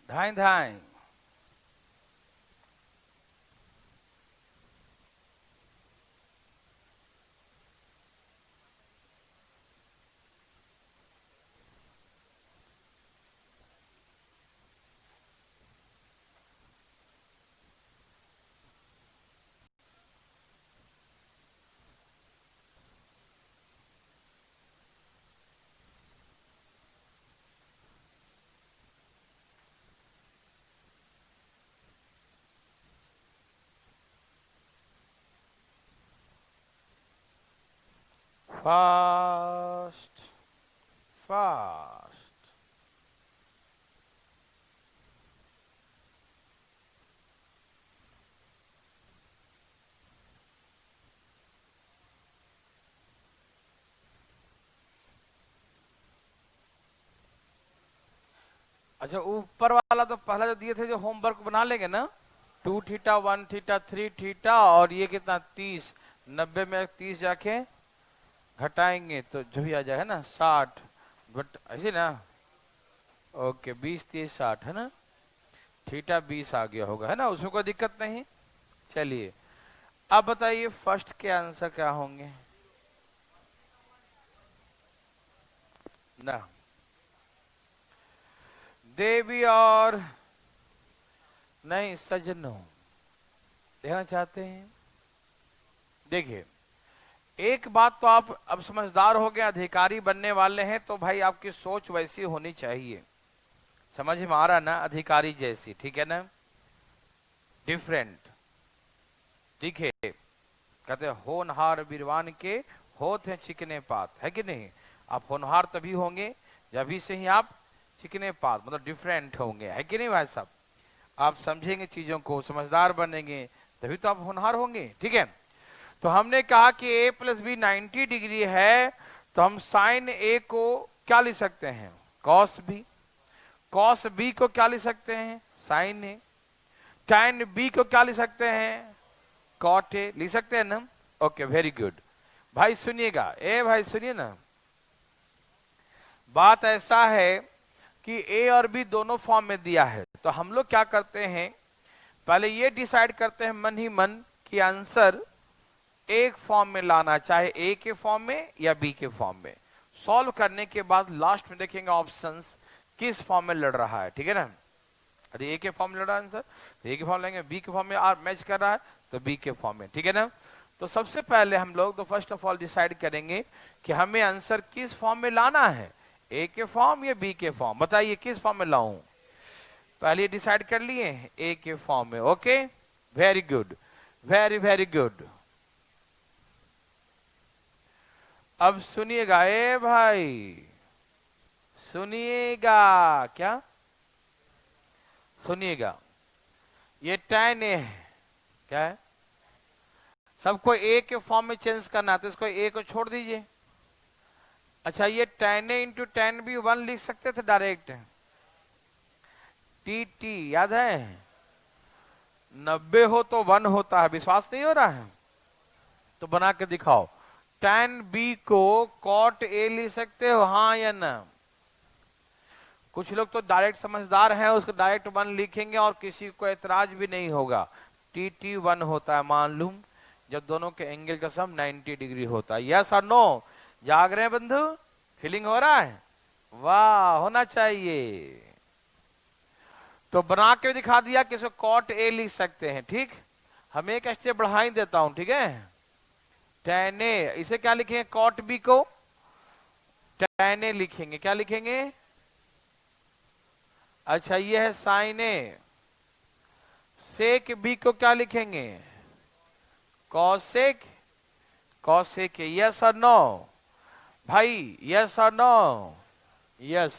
धाए धाए। Fast fast. अच्छा, ऊपर वाला तो पहला जो दिए थे, जो होमवर्क बना लेंगे ना, 2 थीटा 1 थीटा 3 थीटा, और ये कितना 30, 90 में 30 जाके घटाएंगे तो जो भी आ जाएगा ना 60, बट ऐसे ना। ओके, 20 30 60 है ना, थीटा 20 आ गया होगा, है ना, उसमें कोई दिक्कत नहीं। चलिए, अब बताइए फर्स्ट के आंसर क्या होंगे ना। देवी और नहीं सज्जनों, देखना चाहते हैं, देखिए, एक बात तो आप अब समझदार हो गए, अधिकारी बनने वाले हैं, तो भाई आपकी सोच वैसी होनी चाहिए। समझ में आ रहा ना, अधिकारी जैसी, ठीक है ना, डिफरेंट। दिखे, कहते हैं होनहार बीरवान के होत हैं चिकने पात, है कि नहीं। आप होनहार तभी होंगे जब भी से ही आप चिकने पात, मतलब डिफरेंट होंगे, है कि नहीं भाई साहब। आप समझेंगे चीजों को, समझदार बनेंगे, तभी तो आप होनहार होंगे, ठीक है। तो हमने कहा कि a प्लस बी 90 डिग्री है, तो हम साइन a को क्या लिख सकते हैं, कॉस बी। कॉस बी को क्या लिख सकते हैं, साइन ए। टैन बी को क्या लिख सकते हैं, कॉट ए, लिख सकते हैं ना। Okay, very good. भाई सुनिएगा, ए भाई सुनिए ना, बात ऐसा है कि ए और बी दोनों फॉर्म में दिया है, तो हम लोग क्या करते हैं, पहले ये डिसाइड करते हैं मन ही मन कि आंसर एक फॉर्म में लाना, चाहे ए के फॉर्म में या बी के फॉर्म में। सॉल्व करने के बाद लास्ट में देखेंगे ऑप्शंस किस फॉर्म में लड़ रहा है, ठीक है ना। यदि ए के फॉर्म में लड़ रहा है आंसर, तो ए के फॉर्म लेंगे, बी के फॉर्म में मैच कर रहा है तो बी के फॉर्म में, ठीक है ना। तो सबसे पहले हम लोग तो फर्स्ट ऑफ ऑल डिसाइड करेंगे कि हमें आंसर किस फॉर्म में लाना है, ए के फॉर्म या बी के फॉर्म, बताइए किस फॉर्म में लाऊं। पहले डिसाइड कर लिए ए के फॉर्म में, okay, very good, very very good. अब सुनिएगा ए भाई, सुनिएगा, क्या सुनिएगा, ये tan ए है, क्या है, सबको ए के फॉर्म में चेंज करना है, तो इसको ए को छोड़ दीजिए। अच्छा, ये tan ए इंटू tan बी 1 लिख सकते थे डायरेक्ट, टी टी याद है, 90 हो तो 1 होता है, विश्वास नहीं हो रहा है तो बना के दिखाओ। tan बी को cot ए लिख सकते हो, हाँ या ना। कुछ लोग तो डायरेक्ट समझदार हैं, उसको डायरेक्ट 1 लिखेंगे और किसी को एतराज भी नहीं होगा। टी टी 1 होता है, मान लूं जब दोनों के एंगल का सम 90 डिग्री होता है। यस और नो, जाग रहे हैं बंधु, फीलिंग हो रहा है, वाह होना चाहिए। तो बना के दिखा दिया कि इसको कॉट ए लिख सकते हैं, ठीक। हम एक स्टेप बढ़ा ही देता हूं, ठीक है। tan ए, इसे क्या लिखेंगे, कॉट बी को tan ए लिखेंगे, क्या लिखेंगे, अच्छा ये है साइन ए। सेक बी को क्या लिखेंगे, कॉसेक, कॉसेक, यस और नो भाई, यस और no, yes.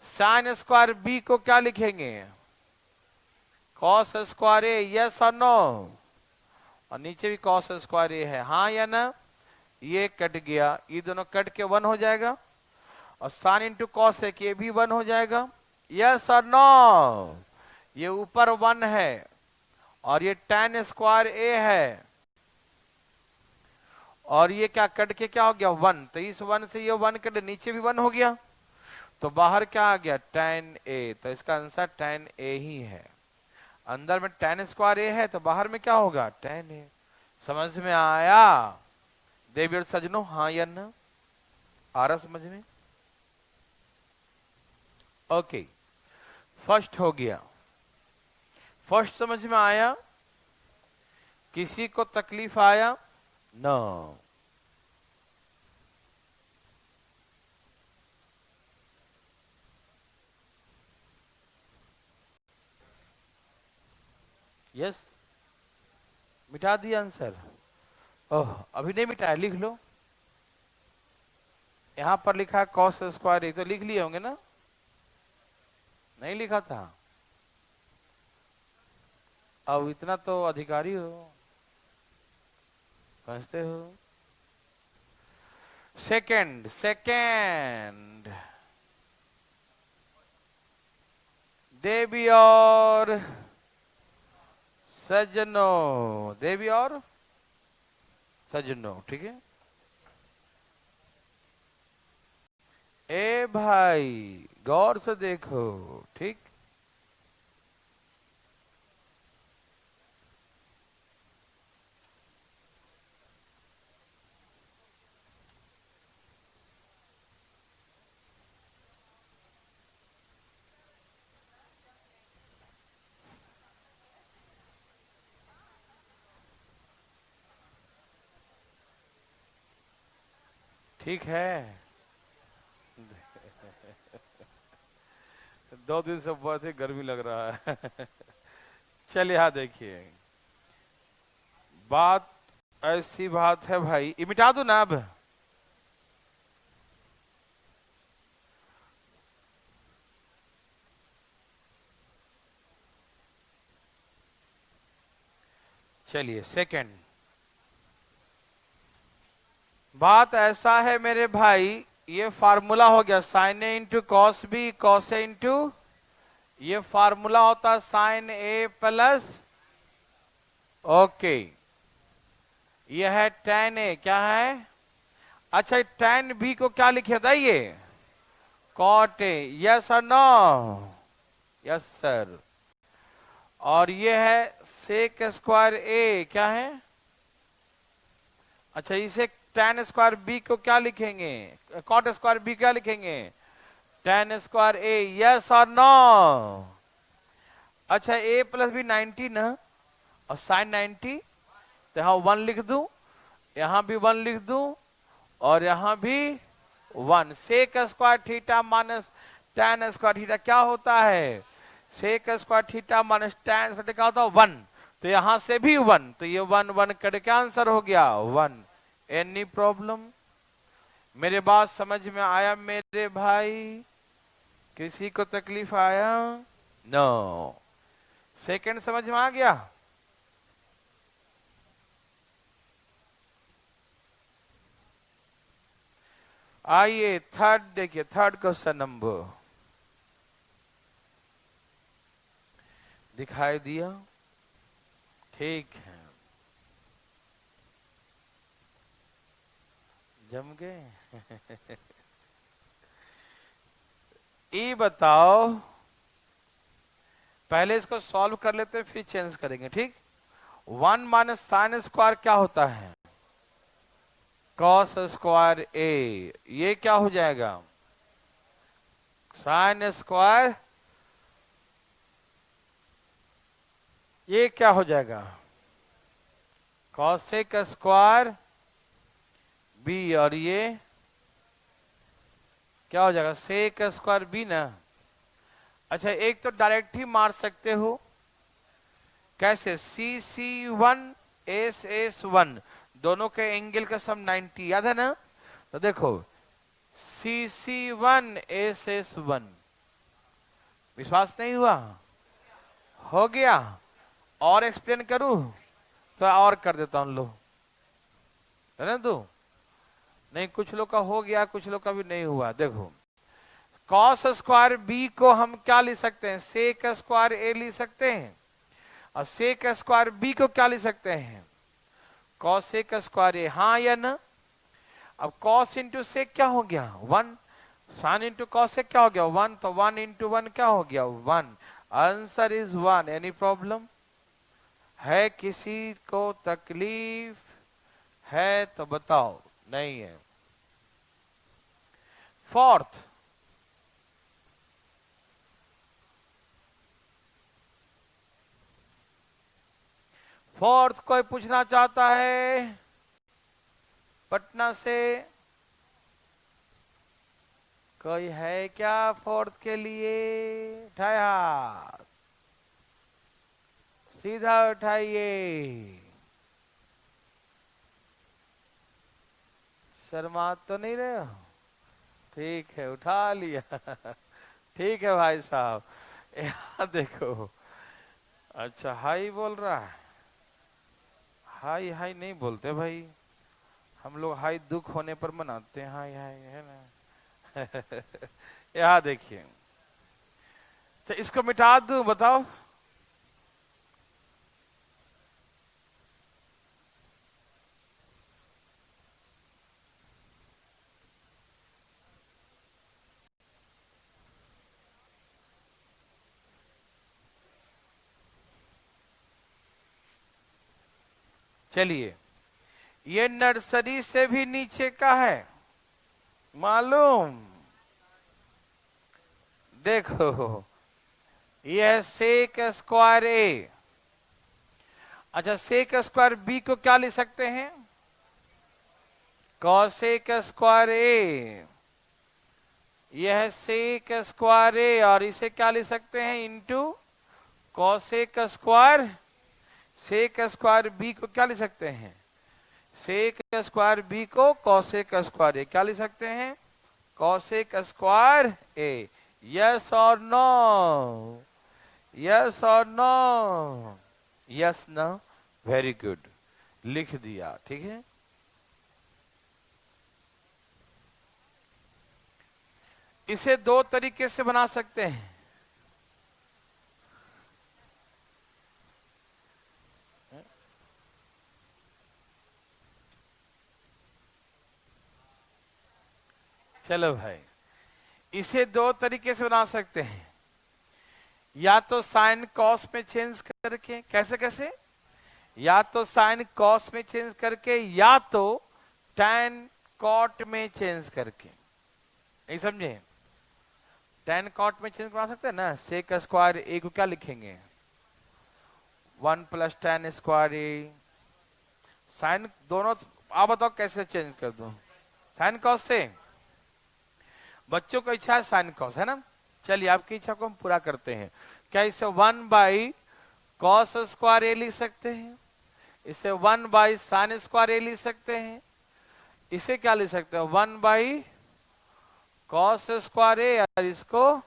Sine square B को क्या लिखेंगे, कॉस स्क्वायर ए, यस और नो। और नीचे भी कॉस स्क्वायर ए है, हाँ या ना। ये कट गया, ये दोनों कट के 1 हो जाएगा, और साइन इंटू कॉस एक, ये भी 1 हो जाएगा, यस और नो। ये ऊपर 1 है और ये tan स्क्वायर ए है, और ये क्या कट के क्या हो गया 1, तो इस 1 से ये 1 कट, नीचे भी 1 हो गया, तो बाहर क्या आ गया tan ए, तो इसका आंसर tan ए ही है। अंदर में tan स्क्वायर ए है तो बाहर में क्या होगा tan ए। समझ में आया देवी और सजनों, हाँ या ना, आ रहा समझ में। ओके, फर्स्ट हो गया, फर्स्ट समझ में आया, किसी को तकलीफ आया, नो। यस, मिटा दिया आंसर, ओह अभी नहीं मिटाया, लिख लो, यहां पर लिखा है कॉस स्क्वायर ए, तो लिख लिए होंगे ना? नहीं लिखा था? अब इतना तो अधिकारी हो, समझते हो। सेकंड सेकंड, देवी और सज्जनों, देवी और सज्जनों, ठीक है। ए भाई गौर से देखो, ठीक। ठीक है। 2 दिन से बहुत ही गर्मी लग रहा है। चलिए हाँ देखिए, बात ऐसी बात है भाई, ये मिटा दो ना अब। चलिए सेकंड, बात ऐसा है मेरे भाई, ये फार्मूला हो गया sign A into cos B, cos A into, ये फार्मूला होता है साइन ए प्लस, ओके, ये है tan ए, क्या है? अच्छा tan बी को क्या लिखे बताइए? कॉट ए, यस और नो? Yes sir. और ये है सेक स्क्वायर ए, क्या है? अच्छा इसे tan स्क्वायर बी को क्या लिखेंगे? कॉट स्क्वायर बी क्या लिखेंगे? tan स्क्वायर ए, यस और नो? अच्छा a प्लस बी 90 ना, और साइन 90, तो यहां 1 लिख दू, यहां भी 1 लिख दू, और यहां भी 1। Sec square theta minus tan square theta क्या होता है? Sec square theta minus tan square क्या होता है? 1। तो यहां से भी 1, तो ये 1 1 करके आंसर हो गया 1। Any problem? मेरे बात समझ में आया मेरे भाई? किसी को तकलीफ आया? नो। सेकंड समझ में आ गया? आइए थर्ड देखिए, थर्ड क्वेश्चन नंबर दिखाई दिया? ठीक है, जम गए। ये बताओ, पहले इसको सॉल्व कर लेते हैं फिर चेंज करेंगे, ठीक। 1 माइनस साइन स्क्वायर क्या होता है? कॉस स्क्वायर ए, ये क्या हो जाएगा? साइन स्क्वायर, ये क्या हो जाएगा? कॉसेक स्क्वायर बी, और ये क्या हो जाएगा? सेक स्क्वायर बी ना। अच्छा एक तो डायरेक्ट ही मार सकते हो, कैसे? CC1 SS1, दोनों के एंगल का सम 90, याद है ना? तो देखो CC1 SS1, विश्वास नहीं हुआ? हो गया? और एक्सप्लेन करूं? तो और कर देता हूं, लो रहने दो। नहीं, कुछ लोग का हो गया, कुछ लोग का भी नहीं हुआ। देखो कॉस स्क्वायर बी को हम क्या लिख सकते हैं? सेक स्क्वायर ए लिख सकते हैं, और सेक स्क्वायर बी को क्या लिख सकते हैं? कॉसेक स्क्वायर ए, हाँ या ना? अब कॉस इंटू सेक क्या हो गया? 1। साइन इंटू कॉसेक क्या हो गया? 1। तो 1 इंटू 1 क्या हो गया? 1। Answer is 1। एनी प्रॉब्लम है? किसी को तकलीफ है तो बताओ। नहीं है। फोर्थ, फोर्थ कोई पूछना चाहता है पटना से? कोई है क्या फोर्थ के लिए? उठाए हाथ, सीधा उठाइए, शर्मा तो नहीं रहे हो? ठीक है, उठा लिया। ठीक है भाई साहब, यहाँ देखो। अच्छा, हाई बोल रहा है। हाई हाई नहीं बोलते भाई, हम लोग हाई दुख होने पर मनाते हैं, हाई हाई, है ना। यहाँ देखिए, तो इसको मिटा दूं, बताओ। चलिए, ये नर्सरी से भी नीचे का है, मालूम। देखो, यह सेक स्क्वायर ए। अच्छा, सेक स्क्वायर बी को क्या लिख सकते हैं? कॉसेक स्क्वायर ए। यह सेक स्क्वायर ए, और इसे क्या लिख सकते हैं? Into cosec square. Sec square B को क्या लिख सकते हैं? सेक स्क्वायर बी को कॉसेक स्क्वायर ए क्या लिख सकते हैं? Cosec square A. यस और नो? यस और no? Yes no, very good, लिख दिया, ठीक है। इसे दो तरीके से बना सकते हैं। चलो भाई, इसे दो तरीके से बना सकते हैं। या तो साइन कॉस में चेंज करके, कैसे कैसे? या तो साइन कॉस में चेंज करके, या तो टैन कॉट में चेंज करके। नहीं समझे? टैन कॉट में चेंज बना सकते हैं ना। सेक स्क्वायर ए को क्या लिखेंगे? 1 प्लस टैन स्क्वायर ए। साइन दोनों, आप बताओ कैसे चेंज कर दो? साइन कॉस से। बच्चों को इच्छा है साइन कॉस, है ना। चलिए, आपकी इच्छा को हम पूरा करते हैं। क्या इसे 1 बाई कॉस स्क्वायर ए लिख सकते हैं? इसे 1 बाई साइन स्क्वायर ए लिख सकते हैं? इसे क्या लिख सकते हैं? 1 बाई कॉस स्क्वायर ए, और इसको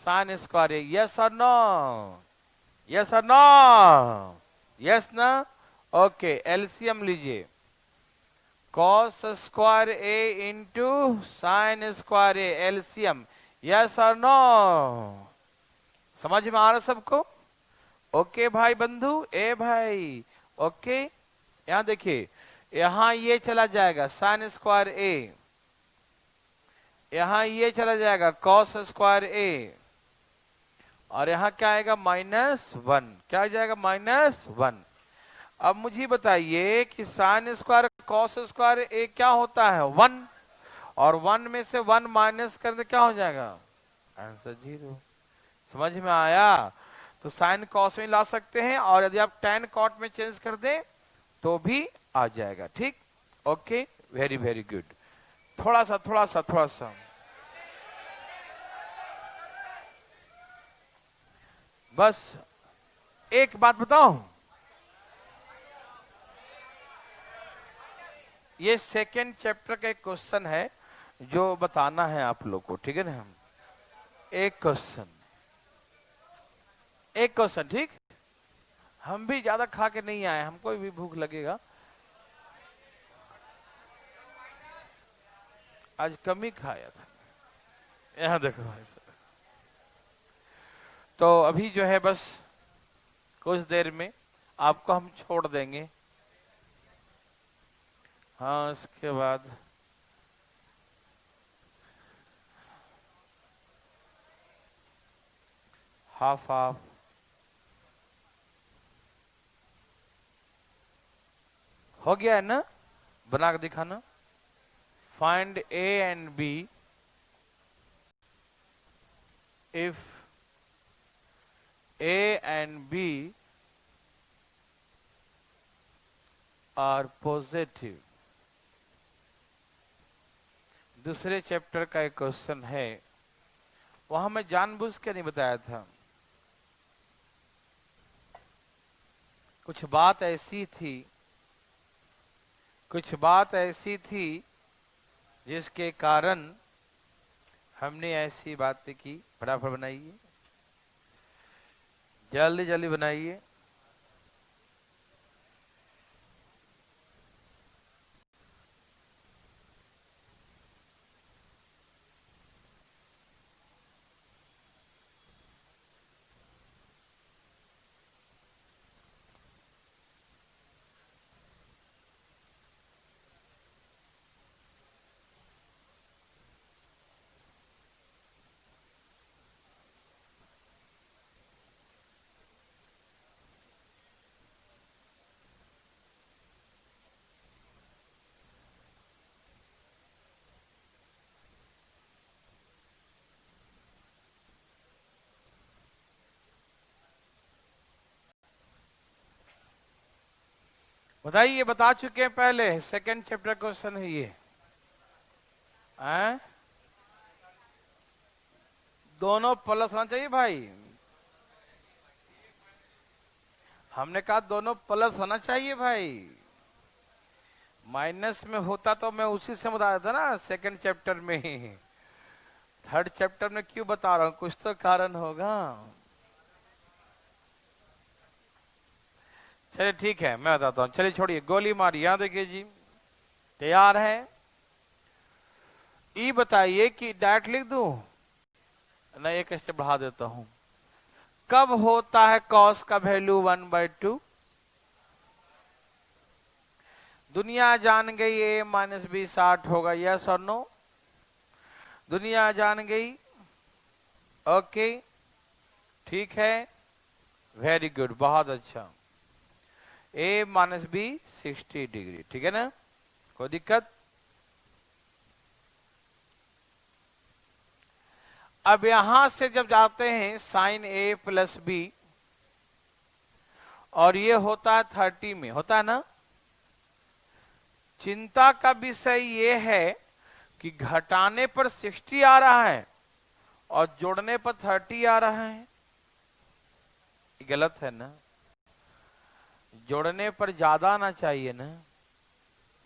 साइन स्क्वायर ए। यस और नो? यस और नो? यस ना? ओके, एलसीएम लीजिए। कॉस स्क्वायर ए इंटू साइन स्क्वायर ए, एलसीएम। यस और नो? समझ में आ रहा सबको? ओके भाई बंधु, ए भाई, ओके। यहां देखिए, यहां ये चला जाएगा साइन स्क्वायर ए, यहां ये चला जाएगा कॉस स्क्वायर ए, और यहां क्या आएगा? -1। क्या आ जाएगा? -1। अब मुझे बताइए कि sign square cos square A क्या होता है? 1। और 1 में से 1 माइनस करने क्या हो जाएगा? आंसर 0। समझ में आया? तो साइन कॉस में ला सकते हैं, और यदि आप टैन कॉट में चेंज कर दें तो भी आ जाएगा। ठीक, ओके, वेरी वेरी गुड। थोड़ा सा थोड़ा सा थोड़ा सा बस एक बात बताऊं, ये सेकेंड चैप्टर का एक क्वेश्चन है जो बताना है आप लोग को, ठीक है ना। एक क्वेश्चन, एक क्वेश्चन, ठीक। हम भी ज्यादा खा के नहीं आए, हमको भी भूख लगेगा। आज कम ही खाया था। यहाँ देखो भाई साहब, तो अभी जो है बस कुछ देर में आपको हम छोड़ देंगे। हाँ, उसके बाद हाफ हाफ हो गया है ना, बना के दिखाना। Find A and B if A and B are positive. दूसरे चैप्टर का एक क्वेश्चन है, वहां मैं जानबूझ के नहीं बताया था। कुछ बात ऐसी थी, कुछ बात ऐसी थी जिसके कारण हमने ऐसी बातें की। फटाफट बनाइए, जल्दी जल्दी बनाइए। बताइए, बता चुके हैं पहले, सेकंड चैप्टर क्वेश्चन है ये। दोनों प्लस होना चाहिए भाई। हमने कहा दोनों प्लस होना चाहिए भाई। माइनस में होता तो मैं उसी से बता देता ना, सेकंड चैप्टर में ही। थर्ड चैप्टर में क्यों बता रहा हूं, कुछ तो कारण होगा। चलिए ठीक है, मैं बताता हूं। चलिए छोड़िए, गोली मारिए। यहां देखिए जी, तैयार है। ई बताइए कि डायरेक्ट लिख दूं, नहीं एक स्टेप बढ़ा देता हूं। कब होता है कॉस का वैल्यू 1/2? दुनिया जान गई a माइनस बी 60 होगा, यस और नो? दुनिया जान गई। ओके, ठीक है, वेरी गुड, बहुत अच्छा। a माइनस बी 60 डिग्री, ठीक है ना, कोई दिक्कत? अब यहां से जब जाते हैं साइन a प्लस बी, और ये होता है 30 में, होता है ना। चिंता का विषय ये है कि घटाने पर 60 आ रहा है और जोड़ने पर 30 आ रहा है। गलत है ना, जोड़ने पर ज्यादा आना चाहिए ना,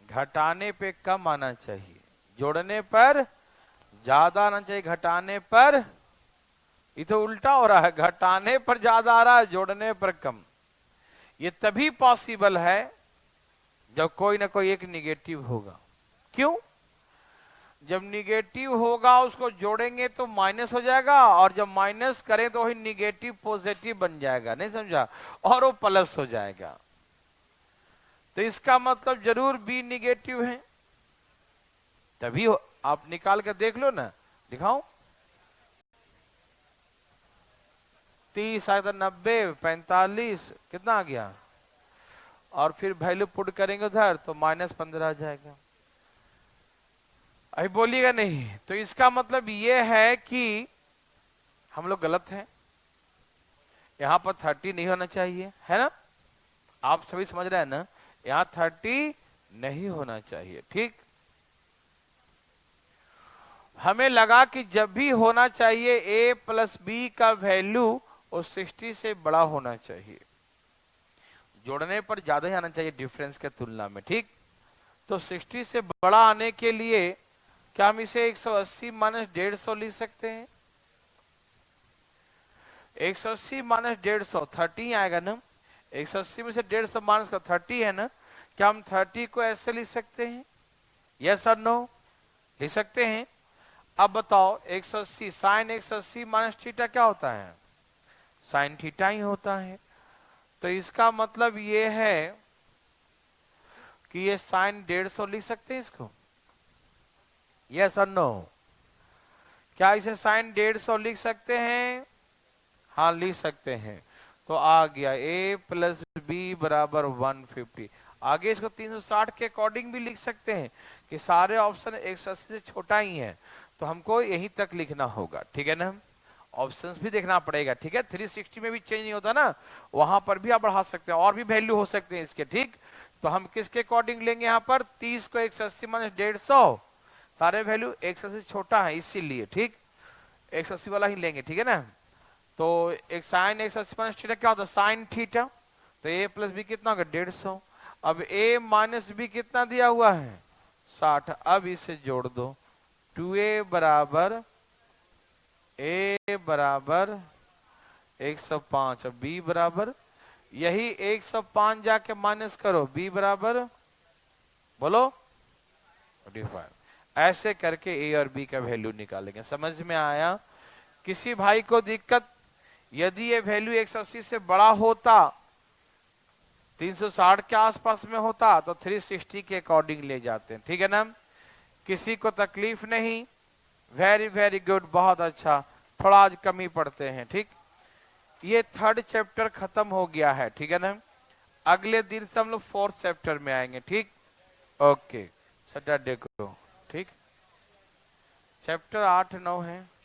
घटाने पे कम आना चाहिए। जोड़ने पर ज्यादा आना चाहिए, घटाने पर, ये तो उल्टा हो रहा है, घटाने पर ज्यादा आ रहा है, जोड़ने पर कम। ये तभी पॉसिबल है जब कोई ना कोई एक निगेटिव होगा। क्यों? जब निगेटिव होगा उसको जोड़ेंगे तो माइनस हो जाएगा, और जब माइनस करें तो वही निगेटिव पॉजिटिव बन जाएगा, नहीं समझा, और वो प्लस हो जाएगा। तो इसका मतलब जरूर बी निगेटिव है, तभी आप निकाल कर देख लो ना, दिखाओ। 30 आया था, 90, 45, कितना आ गया, और फिर वैल्यू पुट करेंगे उधर तो -15 आ जाएगा। अभी बोलिएगा नहीं, तो इसका मतलब ये है कि हम लोग गलत हैं। यहां पर 30 नहीं होना चाहिए, है ना, आप सभी समझ रहे हैं ना, यहां 30 नहीं होना चाहिए, ठीक। हमें लगा कि जब भी होना चाहिए a प्लस बी का वैल्यू वो 60 से बड़ा होना चाहिए, जोड़ने पर ज्यादा ही आना चाहिए डिफरेंस के तुलना में, ठीक। तो 60 से बड़ा आने के लिए क्या हम इसे 180 माइनस 150 लिख सकते हैं? 180 माइनस 150 30 आएगा ना, 180 में से 150 माइनस का 30 है ना, क्या हम 30 को ऐसे लिख सकते हैं? यस और नो, लिख सकते हैं। अब बताओ 180 साइन 180 माइनस थीटा क्या होता है? साइन थीटा ही होता है। तो इसका मतलब ये है कि ये साइन 150 लिख सकते हैं इसको, यस और नो? क्या इसे साइन 150 लिख सकते हैं? हाँ लिख सकते हैं। तो आ गया a प्लस बी बराबर 150। आगे इसको 360 के अकॉर्डिंग भी लिख सकते हैं कि सारे ऑप्शन 180 से छोटा ही है, तो हमको यहीं तक लिखना होगा, ठीक है ना। ऑप्शंस भी देखना पड़ेगा, ठीक है। 360 में भी चेंज नहीं होता ना, वहां पर भी आप बढ़ा सकते हैं, और भी वैल्यू हो सकते हैं इसके, ठीक। तो हम किसके अकॉर्डिंग लेंगे यहाँ पर? 30 को 180 माइनस 150, सारे वैल्यू 180 से छोटा है इसीलिए, ठीक, 180 वाला ही लेंगे, ठीक है ना। तो एक साइन 180 माइनस थीटा क्या होता है? Sine theta. तो a प्लस बी कितना होगा? 150। अब a माइनस बी कितना दिया हुआ है? 360। अब इसे जोड़ दो, 2a बराबर a बराबर 105, अब b बराबर यही 105 जाके माइनस करो, b बराबर बोलो 45। ऐसे करके a और b का वैल्यू निकालेंगे। समझ में आया? किसी भाई को दिक्कत, यदि ये वैल्यू 180 से बड़ा होता, 360 के आसपास में होता, तो 360 के अकॉर्डिंग ले जाते हैं। ठीक है ना? किसी को तकलीफ नहीं? वेरी वेरी गुड, बहुत अच्छा। थोड़ा आज कम ही पढ़ते हैं। ठीक, ये 3rd चैप्टर खत्म हो गया है। ठीक है ना? अगले दिन से हम लोग 4th चैप्टर में आएंगे। ठीक, ओके, सैटरडे को। ठीक, चैप्टर 8 9 है।